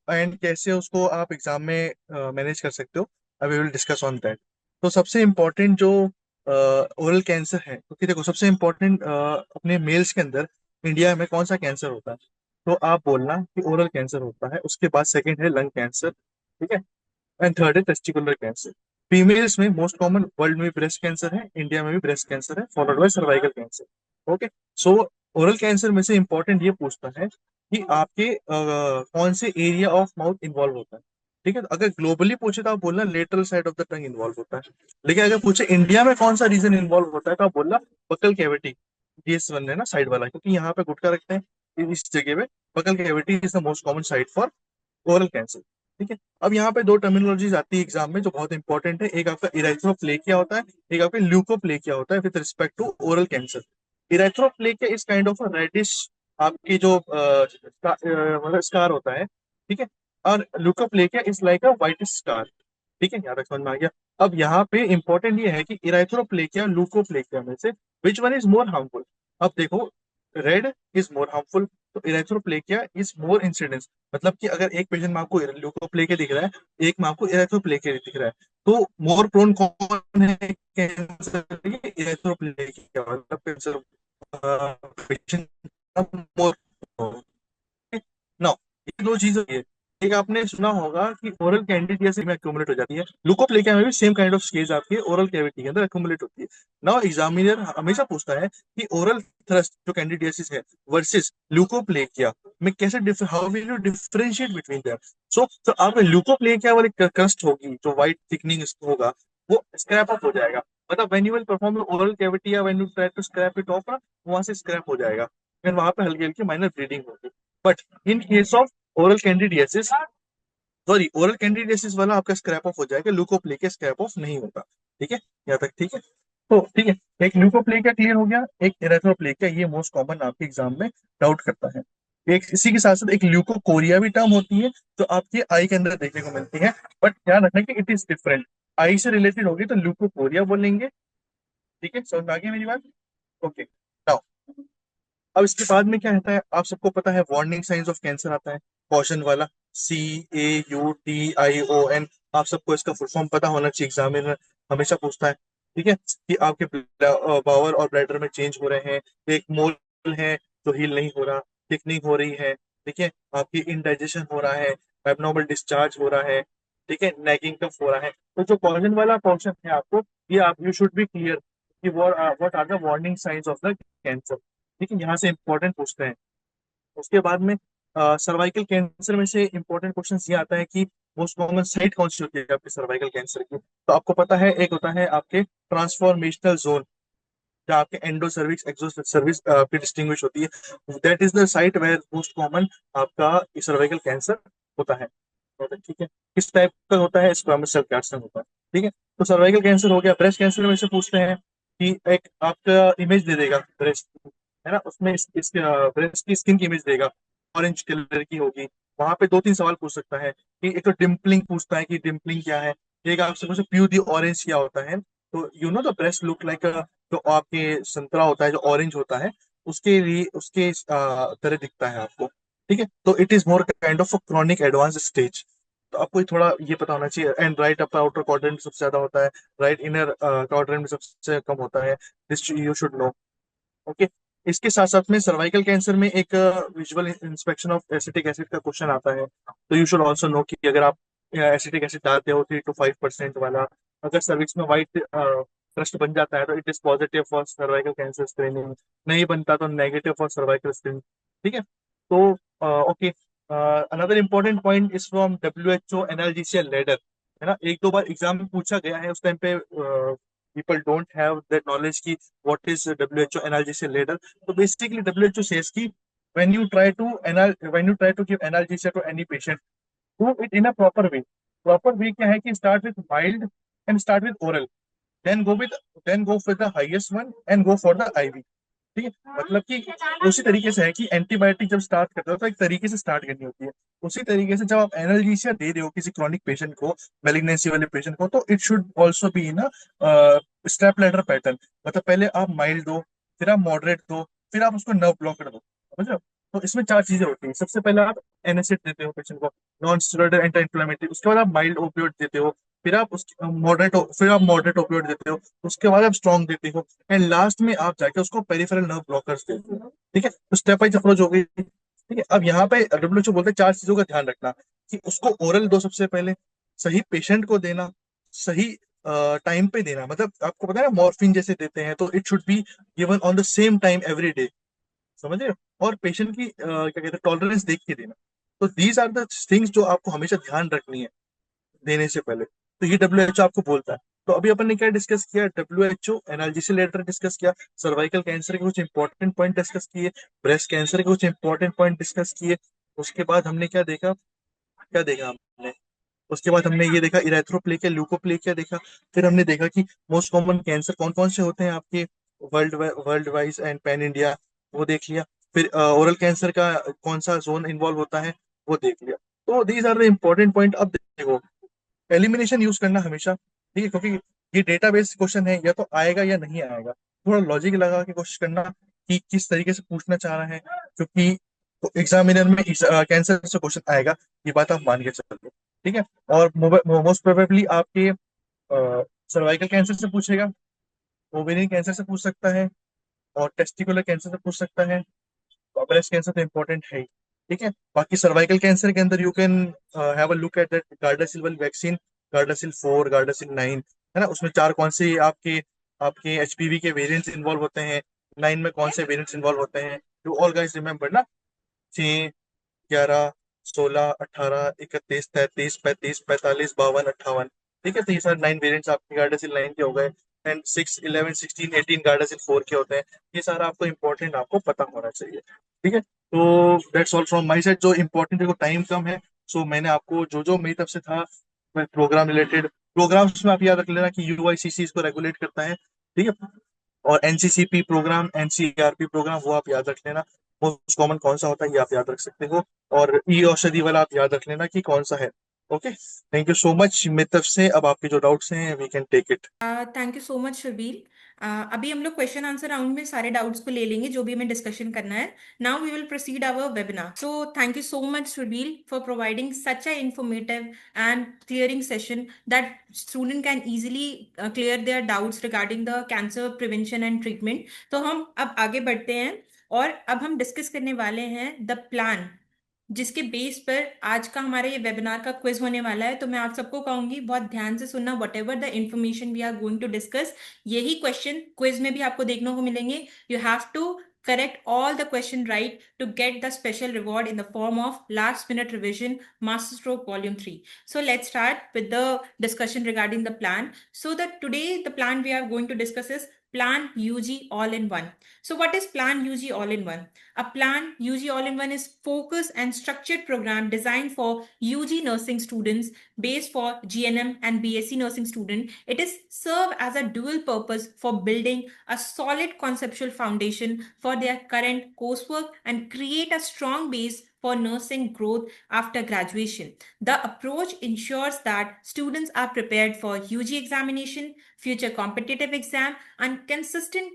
and कैसे उसको आप एग्जाम में मैनेज कर सकते हो। I will discuss on that. तो सबसे इम्पोर्टेंट जो ओरल कैंसर है, क्योंकि देखो सबसे इम्पोर्टेंट अपने मेल्स के अंदर इंडिया में कौन सा कैंसर होता है, तो आप बोलना कि ओरल कैंसर होता है। उसके बाद सेकंड है लंग कैंसर, ठीक है, एंड थर्ड है टेस्टिकुलर कैंसर। फीमेल्स में मोस्ट कॉमन वर्ल्ड में ब्रेस्ट कैंसर है, इंडिया में भी ब्रेस्ट कैंसर है, followed by cervical cancer. Okay. So oral cancer में से इंपॉर्टेंट ये पूछता है कि आपके कौन से एरिया ऑफ माउथ इन्वॉल्व होता है, ठीक है। तो अगर ग्लोबली पूछे तो आप बोलना lateral side of the tongue involve होता है। लेकिन अगर पूछे इंडिया में कौन सा रीजन इन्वॉल्व होता है, तो आप बोलना बकल कैविटी। DS1 है ना साइड वाला, क्योंकि यहाँ पे गुटका रखते हैं इस जगह पे। Buccal cavity is the most common site for oral cancer, ठीक है। अब यहाँ पे दो टर्मिनोलॉजीज आती है एग्जाम में जो बहुत इंपॉर्टेंट है। एक आपका इरेथ्रोप्लेकिया होता है, एक आपका ल्यूकोप्लेकिया होता है with respect to oral cancer. Erythroplakia is kind of reddish, आपकी जो मतलब स्कार होता है, ठीक है। और leukoplakia is like a white scar, ठीक है। यहाँ तक समझ में आ गया। अब यहाँ पे इंपॉर्टेंट ये है कि इरेथ्रोप्लेकिया ल्यूकोप्लेकिया में से which one is more harmful. अब देखो, रेड इज मोर हार्मफुल, तो इरेथ्रोप्लेकिया इज मोर इंसिडेंस। मतलब कि अगर एक पेशेंट में आपको ल्यूकोप्लेकिया दिख रहा है, एक में आपको इरेथ्रोप्लेकिया दिख रहा है, तो मोर प्रोन कौन है कैंसर? इरेथ्रोप्लेकिया मतलब कैंसर पेशेंट मोर। नाउ ये दो चीजें होती है। एक आपने सुना होगा कि ओरल कैंडिडियासिस में एक्यूमुलेट हो जाती है, ल्यूकोप्लेकिया में भी सेम काइंड ऑफ स्टेज आपके ओरल कैविटी के अंदर एक्यूमुलेट होती है। नाउ एग्जामिनर हमेशा पूछता है कि ओरल थ्रस्ट जो कैंडिडियासिस है वर्सेस ल्यूकोप्लेकिया में कैसे how will you differentiate between them. So तो आप ल्यूकोप्लेकिया वाली क्रस्ट होगी जो व्हाइट थिकनिंग होगा, वो स्क्रैप अप हो जाएगा। मतलब when you will perform oral cavity या when you try to scrape it off, वहां से स्क्रैप हो जाएगा, फिर वहां पे हल्की हल्की माइनर ब्लीडिंग होगी। But in case of oral candidiasis, sorry oral candidiasis वाला आपका स्क्रैप ऑफ हो जाएगा, ल्यूकोप्लेकिया स्क्रैप ऑफ नहीं होगा, ठीक है। यहाँ तक ठीक है। तो ठीक है, एक ल्यूकोप्लेकिया क्लियर हो गया, एक इरेथ्रोप्लेकिया, ये मोस्ट कॉमन आपके एग्जाम में डाउट करता है। एक इसी के साथ साथ एक ल्यूकोकोरिया भी टर्म होती है, तो आपके आई के अंदर देखने को मिलती है, बट ध्यान रखना कि इट इज डिफरेंट। आई से रिलेटेड होगी तो ल्यूकोकोरिया बोलेंगे, ठीक है। समझ में आ गई मेरी बात? ओके। नाउ अब इसके बाद में क्या रहता है, आप सबको पता है वार्निंग साइंस ऑफ कैंसर आता है, कॉशन वाला, CAUTION। आप सबको इसका फुल फॉर्म पता होना चाहिए, एग्जामिनर हमेशा पूछता है, ठीक है, कि आपके बावर और ब्लैडर में चेंज हो रहे हैं, एक मोल है जो हील नहीं हो रहा, थिकनिंग हो रही है, ठीक है, आपकी इनडाइजेशन हो रहा है, एबनॉर्मल डिस्चार्ज हो रहा है, ठीक है, नैगिंग कफ हो रहा है। तो जो कॉशन वाला पोर्शन है आपको, ये आप यू शुड बी क्लियर कि what are the warning signs of the cancer, ठीक है। यहाँ से इंपॉर्टेंट पूछते हैं। उसके बाद में सर्वाइकल कैंसर में से इंपॉर्टेंट क्वेश्चन ये आता है कि मोस्ट कॉमन साइट कौन सी होती है आपके सर्वाइकल कैंसर की। तो आपको पता है एक होता है आपके ट्रांसफॉर्मेशनल जोन, जहाँ आपके एंडो सर्विक्स एक्सो सर्विस पे डिस्टिंग्विश होती है, that is the site where most common आपका सर्वाइकल कैंसर होता है। ठीक है, किस टाइप का होता है, स्क्वामस सेल कार्सिनोमा होता है। ठीक है, तो सर्वाइकल कैंसर हो गया। ब्रेस्ट कैंसर में से पूछते हैं कि एक आपका इमेज दे देगा ब्रेस्ट, है ना, उसमें इस ब्रेस्ट की स्किन की इमेज देगा, ऑरेंज कलर की होगी। वहां पे दो तीन सवाल पूछ सकता है कि एक तो डिम्पलिंग पूछता है कि डिम्पलिंग क्या है, एक आपसे पूछे प्यू दी ऑरेंज क्या होता है। तो you know the breast look like, जो आपके संतरा होता है जो ऑरेंज होता है, उसके लिए उसके तरह दिखता है आपको। ठीक है, तो it is more kind of chronic advance stage. तो आपको थोड़ा ये पता होना चाहिए। And right upper outer quadrant सबसे ज्यादा होता है, राइट इनर क्वाड्रेंट में सबसे कम होता है, this you should know. Okay, इसके साथ साथ में सर्वाइकल कैंसर में एक visual inspection of acetic acid का क्वेश्चन आता है। तो यू शुड ऑल्सो नो कि अगर आप एसिटिक एसिड डालते हो 3 to 5% वाला, अगर सर्विक्स में व्हाइट क्रस्ट बन जाता है तो it is positive for cervical cancer screening, नहीं बनता तो नेगेटिव फॉर सर्वाइकल स्क्रीनिंग। ठीक है, तो okay, another important point is from WHO analgesia ladder, है ना, एक दो बार एग्जाम में पूछा गया है, उस टाइम पे people don't have that knowledge की what is WHO analgesia ladder. तो बेसिकली WHO सेज कि when you try to when you try to give analgesia to any patient, do it in a proper way. Proper way क्या है कि start with mild and start with oral, then go with then go for the highest one and go for the IV। ठीक है, मतलब कि उसी तरीके से है कि एंटीबायोटिक जब स्टार्ट करते हो तो एक तरीके से स्टार्ट करनी होती है, उसी तरीके से जब आप एनाल्जीसिया दे रहे हो किसी क्रॉनिक पेशेंट को, मेलिग्नेंसी वाले पेशेंट को, तो it should also be in step ladder pattern. मतलब पहले आप माइल्ड दो, फिर आप मॉडरेट दो, फिर आप उसको नर्व ब्लॉकर दो, समझ रहे हो। तो इसमें चार चीजें होती हैं। सबसे पहले आप एनएसएड देते हो पेशेंट को, नॉन स्टेरॉइडल एंटी इंफ्लेमेटरी, उसके बाद आप माइल्ड ओपियोइड देते हो, फिर आप मॉडरेट ओपियोइड देते हो, उसके बाद आप स्ट्रॉन्ग देते हो, एंड लास्ट में आप जाके उसको पेरिफेरल नर्व ब्लॉकर्स देते हो। ठीक है, तो स्टेप वाइज अप्रोच हो गई। ठीक है, अब यहाँ पे WHO बोलते हैं चार चीजों का ध्यान रखना, कि उसको ओरल दो सबसे पहले, सही पेशेंट को देना, सही टाइम पे देना, मतलब आपको पता है ना मॉर्फिन जैसे देते हैं, तो it should be given on the same time every day, समझ रहे हो, और पेशेंट की क्या कहते हैं टॉलरेंस देख के देना। तो दीज आर द थिंग्स जो आपको हमेशा ध्यान रखनी है देने से पहले। तो ये WHO आपको बोलता है। तो अभी अपन ने क्या डिस्कस किया, WHO एनाल्जेसिक लेटर डिस्कस किया, सर्वाइकल कैंसर के कुछ इंपॉर्टेंट पॉइंट डिस्कस किए, ब्रेस्ट कैंसर के कुछ इंपॉर्टेंट पॉइंट डिस्कस किए। उसके बाद हमने क्या देखा हमने, उसके बाद हमने ये देखा इरेथ्रोप्लेकिया ल्यूकोप्लेकिया देखा। फिर हमने देखा कि मोस्ट कॉमन कैंसर कौन कौन से होते हैं आपके world world wise and pan India, वो देख लिया। फिर ओरल कैंसर का कौन सा जोन इन्वॉल्व होता है, वो देख लिया। तो these are the important point. अब देखो, एलिमिनेशन यूज करना हमेशा, ठीक है, क्योंकि ये डेटाबेस क्वेश्चन है, या तो आएगा या नहीं आएगा। थोड़ा लॉजिक लगा के कोशिश करना कि किस तरीके से पूछना चाह रहा है, क्योंकि एग्जामिनर में कैंसर से क्वेश्चन आएगा, ये बात आप मान के चलते। ठीक है, और मोस्ट प्रोबेबली आपके सर्वाइकल कैंसर से पूछेगा, ओवेरियन कैंसर से पूछ सकता है, और टेस्टिकुलर कैंसर से पूछ सकता है। ब्रेस्ट कैंसर तो इम्पोर्टेंट है ही। ठीक है, बाकी सर्वाइकल कैंसर के अंदर you can have a look at that Gardasil वाली वैक्सीन, गार्डासिल 4, गार्डासिल 9, है ना, उसमें चार कौन से आपके आपके HPV के वेरिएंट्स इन्वॉल्व होते हैं, 9 में कौन से वेरिएंट्स इन्वॉल्व होते हैं, यू ऑल गाइस रिमेम्बर ना, 6, 11, 16, 18, 31, 33, 35, 52, ठीक है, तो ये सारे 9 वेरिएंट्स आपके गार्डासिल 9 के हो गए। एंड 6, 11, 16, 18 गार्डासिल 4 के होते हैं। ये सारा आपको इंपॉर्टेंट आपको पता होना चाहिए। ठीक है, तो that's all from my side. जो इंपॉर्टेंट, देखो टाइम कम है, सो मैंने आपको जो जो मेरी तरफ से था, प्रोग्राम रिलेटेड, प्रोग्राम्स में आप याद रख लेना कि UICC इसको रेगुलेट करता है। ठीक है, और NCCP प्रोग्राम, NCRP प्रोग्राम, वो आप याद रख लेना। मोस्ट कॉमन कौन सा होता है ये आप याद रख सकते हो, और ई औषधि वाला आप याद रख लेना कि कौन सा है। Okay, thank you so much. मेरी तरफ से अब आपके जो डाउट्स हैं we can take it. Thank you so much Sharbeel. अभी हम लोग क्वेश्चन आंसर राउंड में सारे डाउट्स को ले लेंगे जो भी हमें डिस्कशन करना है। Now we will proceed our webinar. So thank you so much Sharbeel for providing such a informative and clearing session that student can easily clear their doubts regarding the cancer prevention and treatment. तो हम अब आगे बढ़ते हैं और अब हम discuss करने वाले हैं द प्लान जिसके बेस पर आज का हमारे ये वेबिनार का क्विज होने वाला है। तो मैं आप सबको कहूंगी बहुत ध्यान से सुनना, whatever the information we are going to discuss, यही क्वेश्चन क्विज में भी आपको देखने को मिलेंगे। You have to correct all the question right to get the special reward in the form of last minute revision masterstroke volume 3. So let's start with the discussion regarding the plan. So that today the plan we are going to discuss is Plan UG All-in-One. So what is Plan UG All-in-One? A Plan UG All-in-One is focused and structured program designed for UG nursing students based for GNM and BSc nursing student. It is serve as a dual purpose for building a solid conceptual foundation for their current coursework and create a strong base for nursing growth after graduation. The approach ensures that students are prepared for UG examination, future competitive exam, and consistent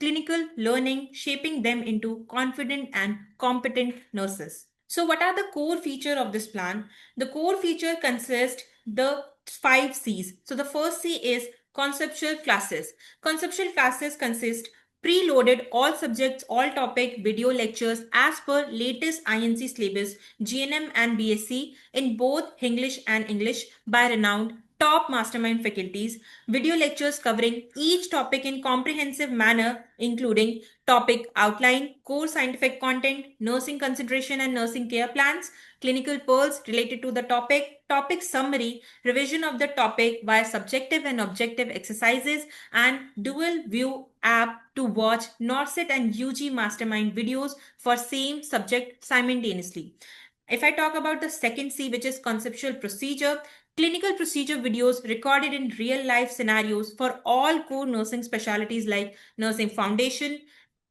clinical learning, shaping them into confident and competent nurses. So, what are the core feature of this plan? The core feature consists the 5 C's. So, the first C is conceptual classes. Conceptual classes consist preloaded all subjects, all topic video lectures as per latest INC syllabus, GNM and BSc in both English by renowned top mastermind faculties, video lectures covering each topic in comprehensive manner, including topic outline, core scientific content, nursing consideration and nursing care plans, clinical pearls related to the topic, topic summary, revision of the topic via subjective and objective exercises, and dual view app to watch NORCET and UG mastermind videos for same subject simultaneously. If I talk about the second C, which is conceptual procedure, clinical procedure videos recorded in real life scenarios for all core nursing specialties like nursing foundation,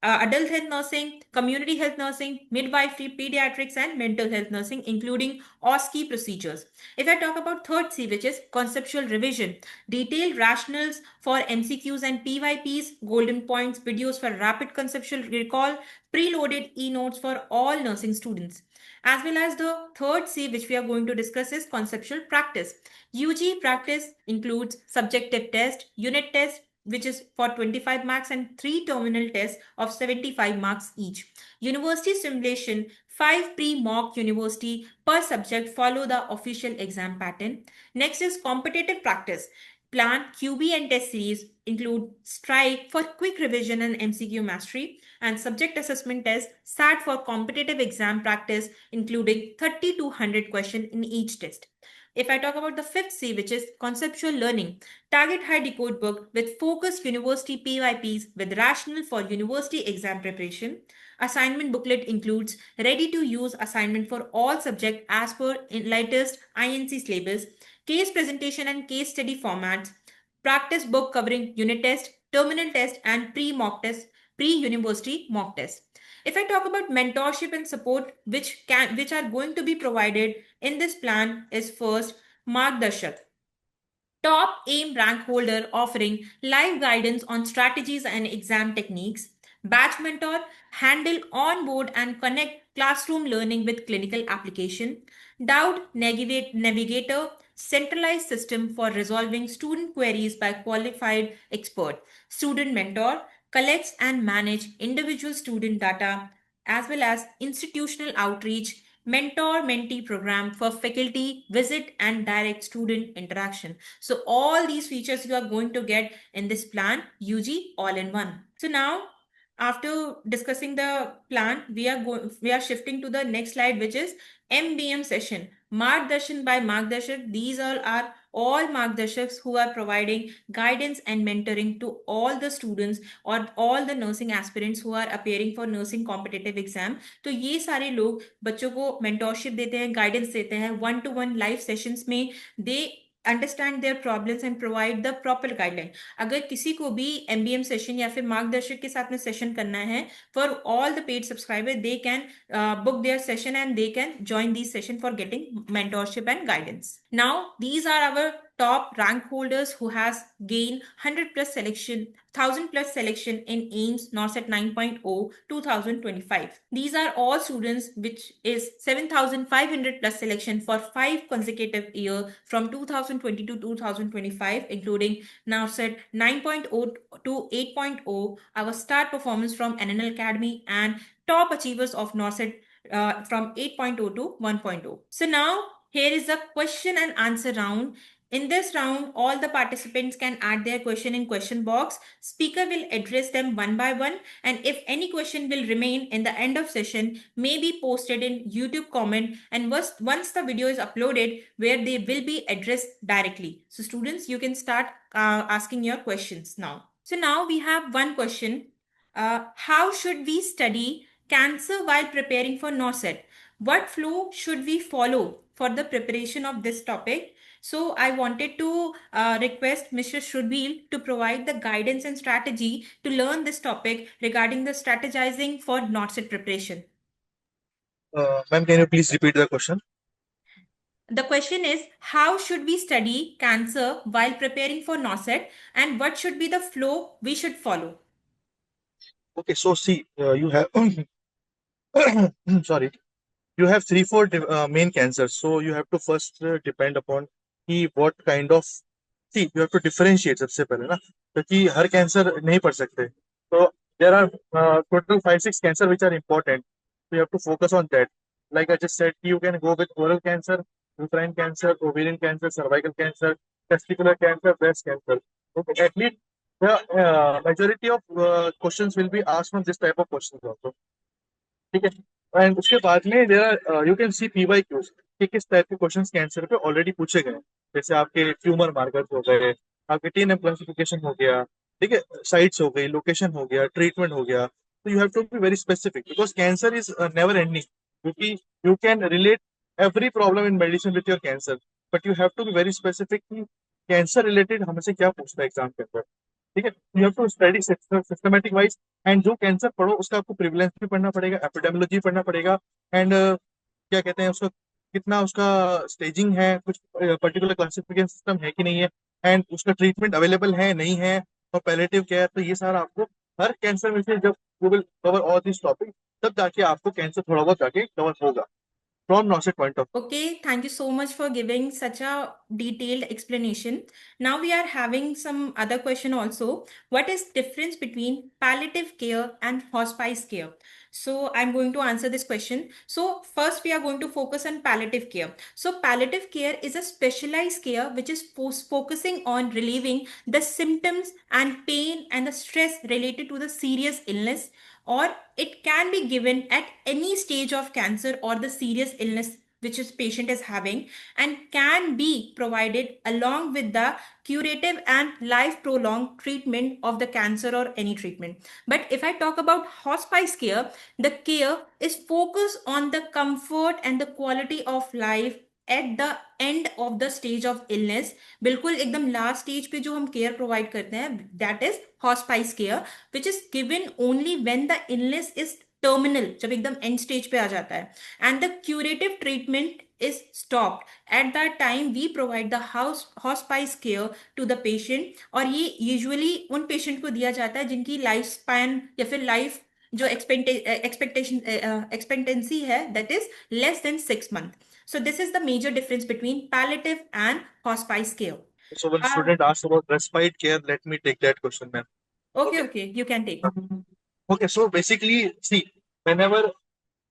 adult health nursing, community health nursing, midwifery, pediatrics, and mental health nursing, including OSCE procedures. If I talk about third C, which is conceptual revision, detailed rationales for MCQs and PYPs, golden points, videos for rapid conceptual recall, preloaded e-notes for all nursing students. As well as the third C, which we are going to discuss, is conceptual practice. UG practice includes subjective test, unit test, which is for 25 marks, and 3 terminal tests of 75 marks each. University simulation, 5 pre-mock university per subject follow the official exam pattern. Next is competitive practice. Plan QB and test series include Strike for quick revision and MCQ mastery, and subject assessment test SAT for competitive exam practice, including 30 to 100 questions in each test. If I talk about the fifth C, which is conceptual learning, target high decode book with focused university PYPs with rationale for university exam preparation. Assignment booklet includes ready to use assignment for all subjects as per latest INC syllabus, case presentation and case study formats, practice book covering unit test, terminal test, and pre-mock test, pre-university mock test. If I talk about mentorship and support which are going to be provided in this plan, is first Margdarshak, top AIM rank holder offering live guidance on strategies and exam techniques. Batch mentor, handle onboard and connect classroom learning with clinical application. Doubt navigator, centralized system for resolving student queries by qualified expert. Student mentor, collects and manage individual student data as well as institutional outreach, mentor mentee program for faculty visit and direct student interaction. So all these features you are going to get in this plan UG all in one. So now after discussing the plan, we are shifting to the next slide, which is MBM session. Margdarshan by Margdarshak. These are all Margdarshaks who are providing guidance and mentoring to all the students और all the nursing aspirants who are appearing for nursing competitive exam. तो ये सारे लोग बच्चों को mentorship देते हैं, guidance देते हैं, 1-to-1 live sessions में they understand their problems and provide the proper guideline. अगर किसी को भी एमबीएम सेशन या फिर मार्गदर्शक के साथ में सेशन करना है, for all the paid subscriber they can book their session and they can join these session for getting mentorship and guidance. Now these are our top rank holders who has gained 100 plus selection, 1000 plus selection in AIMS NORCET 9.0 2025. These are all students which is 7500 plus selection for 5 consecutive year from 2020 to 2025, including NORCET 9.0 to 8.0, our star performance from NNL Academy, and top achievers of NORCET from 8.0 to 1.0. So now here is the question and answer round. In this round, all the participants can add their question in question box. Speaker will address them one by one, and if any question will remain in the end of session, may be posted in YouTube comment, and once the video is uploaded, where they will be addressed directly. So students, you can start asking your questions now. So now we have one question. How should we study cancer while preparing for NORCET? What flow should we follow for the preparation of this topic? So I wanted to request Mr. Shurbil to provide the guidance and strategy to learn this topic regarding the strategizing for NORCET preparation. Ma'am, can you please repeat the question? The question is, how should we study cancer while preparing for NORCET, and what should be the flow we should follow? Okay, so see, you have sorry, you have three, four main cancers. So you have to first depend upon कि what kind of, see, you have to differentiate सबसे पहले ना, क्योंकि हर cancer नहीं पढ़ सकते. तो there are total 5 6 cancer which are important. So you have to focus on that. Like I just said, you can go with oral cancer, uterine cancer, ovarian cancer, cervical cancer, testicular cancer, breast cancer. Okay, at least the majority of questions will be asked from this type of questions also. ठीक है. And उसके बाद में there you can see P Y Qs कि किस type के questions cancer पे already पूछे गए हैं. जैसे आपके ट्यूमर मार्कर्स हो गए, आपके टीएनएम क्लासिफिकेशन हो गया, ठीक है, साइट्स हो गई, लोकेशन हो गया, ट्रीटमेंट हो गया. तो you have to be very specific because cancer is never ending. क्योंकि you can relate every problem in medicine with your cancer, but you have to be very specific कि cancer related हमसे क्या पूछता है exam के अंदर. ठीक है, you have to study systematic wise. And जो कैंसर पढ़ो उसका आपको प्रिवलेंस भी पढ़ना पड़ेगा, एपिडेमियोलॉजी पढ़ना पड़ेगा. एंड क्या कहते हैं उसका, कितना उसका स्टेजिंग है, कुछ पर्टिकुलर क्लासिफिकेशन सिस्टम है कि नहीं है, एंड उसका ट्रीटमेंट अवेलेबल है नहीं है, और पैलेटिव केयर. तो ये सारा आपको हर कैंसर में से जब you will cover all this topic, तब जाके आपको कैंसर थोड़ा बहुत जाके कवर होगा फ्रॉम नॉसेट point of. Okay, thank you so much for giving such a detailed explanation. Now we are having some other question also. What is difference between palliative care and hospice care? So I'm going to answer this question. So first we are going to focus on palliative care. So palliative care is a specialized care which is focusing on relieving the symptoms and pain and the stress related to the serious illness, or it can be given at any stage of cancer or the serious illness which is patient is having, and can be provided along with the curative and life prolonged treatment of the cancer or any treatment. But if I talk about hospice care, the care is focused on the comfort and the quality of life at the end of the stage of illness. बिल्कुल एकदम last stage पे जो हम care provide करते हैं, that is hospice care, which is given only when the illness is terminal, जब एकदम end stage पे आ जाता है, and the curative treatment is stopped. At that time we provide the hospice care to the patient, और ये usually उन patient को दिया जाता है जिनकी लाइफ स्पैन या फिर लाइफ जो एक्सपेक्टेशन एक्सपेक्टेंसी है that is less than 6 month. So this is the major difference between palliative and hospice care. So one uh, student asked about respite care. Let me take that question, ma'am. okay, Okay. okay, you can take. Okay, so basically see, whenever,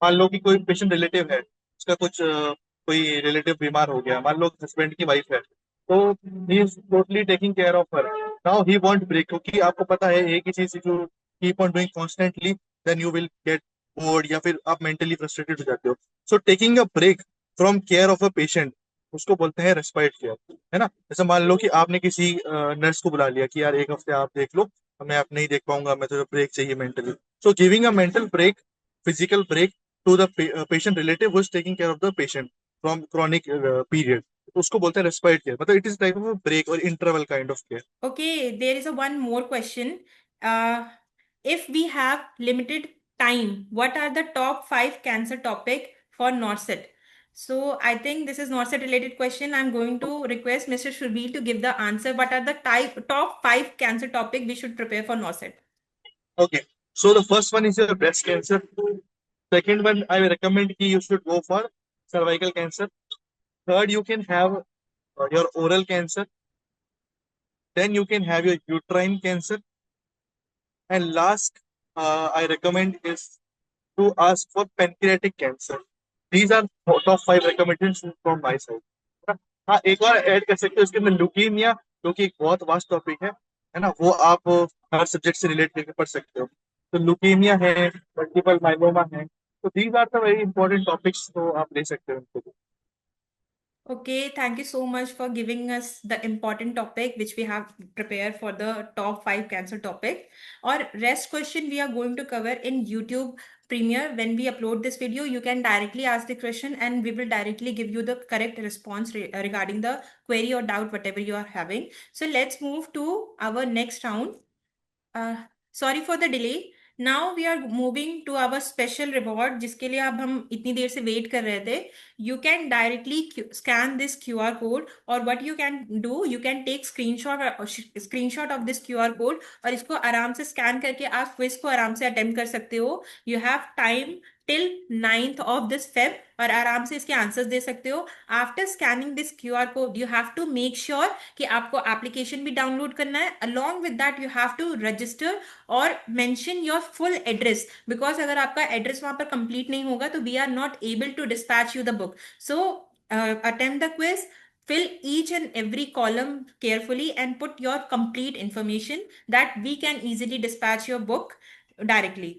मान लो कि कोई patient relative है, उसका कुछ कोई relative बीमार हो गया, मान लो हस्बैंड की वाइफ है, तो he is totally taking care of her. Now he want break, क्योंकि आपको पता है एक ही चीज जो keep on doing constantly, then you will get bored या फिर आप मेंटली फ्रस्ट्रेटेड हो जाते हो. So taking a break from care of a patient, उसको बोलते हैं रेस्पाइट केयर. है ना. जैसे मान लो कि आपने किसी नर्स को बुला लिया कि यार एक हफ्ते आप देख लो, मैं आप नहीं देख पाऊंगा, मैं तो ब्रेक चाहिए mentally. So giving a mental break, physical break to the patient relative who is taking care of the patient from chronic period, उसको बोलते हैं रेस्पाइट केयर. मतलब it is type of break और interval kind of care. Okay, there is a one more question. If we have limited time, what are the top five cancer topic for NORCET? So I think this is NORCET related question. I'm going to request Mr. Shurbil to give the answer. What are the top five cancer topic we should prepare for NORCET? Okay, so the first one is your breast cancer. Second one, I will recommend कि you should go for cervical cancer. Third, you can have your oral cancer. Then you can have your uterine cancer. And last, I recommend is to ask for pancreatic cancer. These are top five recommendations from my side. हाँ, एक और add कर सकते हो उसके अंदर, leukaemia, जो कि एक बहुत वास्ट टॉपिक है ना, वो आप हर सब्जेक्ट से रिलेट करके पढ़ सकते हो. तो ल्यूकीमिया है, मल्टीपल माइलोमा है, तो these are the very important topics, तो आप ले सकते हो उनको. Okay, thank you so much for giving us the important topic which we have prepared for the top five cancer topic. Or rest question we are going to cover in YouTube Premiere. When we upload this video, you can directly ask the question and we will directly give you the correct response regarding the query or doubt, whatever you are having. So let's move to our next round. uh, Sorry for the delay. Now we are moving to our special reward जिसके लिए अब हम इतनी देर से wait कर रहे थे. You can directly scan this QR code, or what you can do, you can take screenshot of this QR code और इसको आराम से स्कैन करके आप क्विज को आराम से अटेम्प्ट कर सकते हो. You have time till 9th of this Feb और आराम से इसके आंसर्स दे सकते हो. After scanning this QR code you have to make sure कि आपको एप्लीकेशन भी डाउनलोड करना है. Along with that you have to register और mention your full address, because अगर आपका एड्रेस वहां पर कंप्लीट नहीं होगा तो we are not able to dispatch you the book. So attempt the quiz, fill each and every column carefully and put your complete information that we can easily dispatch your book directly.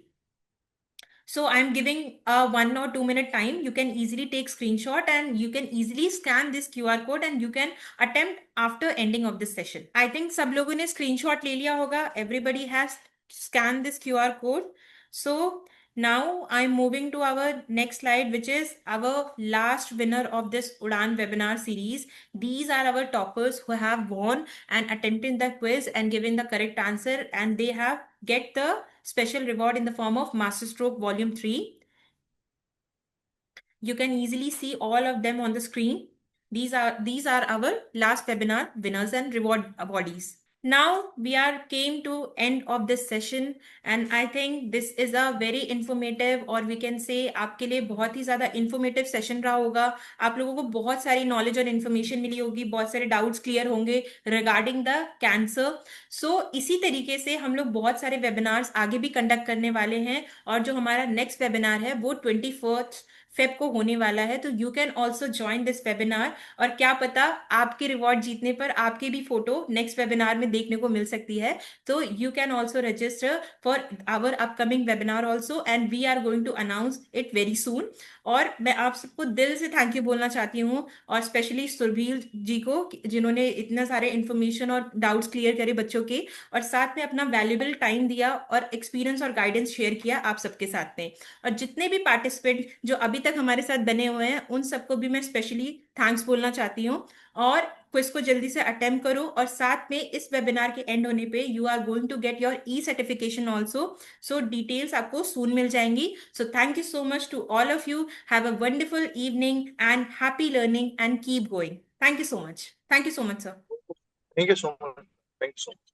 So I'm giving a 1 or 2 minute time. You can easily take screenshot and you can easily scan this QR code and you can attempt after ending of this session. I think सब लोगों ने screenshot ले लिया होगा. Everybody has scanned this QR code. So now I'm moving to our next slide, which is our last winner of this Udan webinar series. These are our toppers who have won and attempted the quiz and given the correct answer, and they have get the special reward in the form of Masterstroke Volume 3. You can easily see all of them on the screen. These are our last webinar winners and reward awardees. Now we are came to end of this session and I think this is a very informative और we can say आपके लिए बहुत ही ज़्यादा informative session रहा होगा. आप लोगों को बहुत सारी knowledge और information मिली होगी, बहुत सारे doubts clear होंगे regarding the cancer. So इसी तरीके से हम लोग बहुत सारे webinars आगे भी conduct करने वाले हैं और जो हमारा next webinar है वो 24th फेब को होने वाला है. तो you can also join this webinar और क्या पता आपके रिवॉर्ड जीतने पर आपकी भी फोटो नेक्स्ट वेबिनार में देखने को मिल सकती है. तो you can also register for our upcoming webinar also and we are going to announce it very soon. और मैं आप सबको दिल से थैंक यू बोलना चाहती हूँ और स्पेशली सुरभील जी को जिन्होंने इतने सारे इन्फॉर्मेशन और डाउट्स क्लियर करे बच्चों के और साथ में अपना वैल्यूबल टाइम दिया और एक्सपीरियंस और गाइडेंस शेयर किया आप सबके साथ में. और जितने भी पार्टिसिपेंट जो अभी तक हमारे साथ बने हुए हैं उन सबको भी मैं स्पेशली थैंक्स बोलना चाहती हूँ. और क्विज को जल्दी से अटेम्प्ट करो और साथ में इस वेबिनार के एंड होने पे you are going to get your e certification also. So details आपको सून मिल जाएंगी. So thank you so much to all of you. Have a wonderful evening and happy learning and keep going. Thank you so much. Thank you so much sir. Thank you so much. Thank you so much.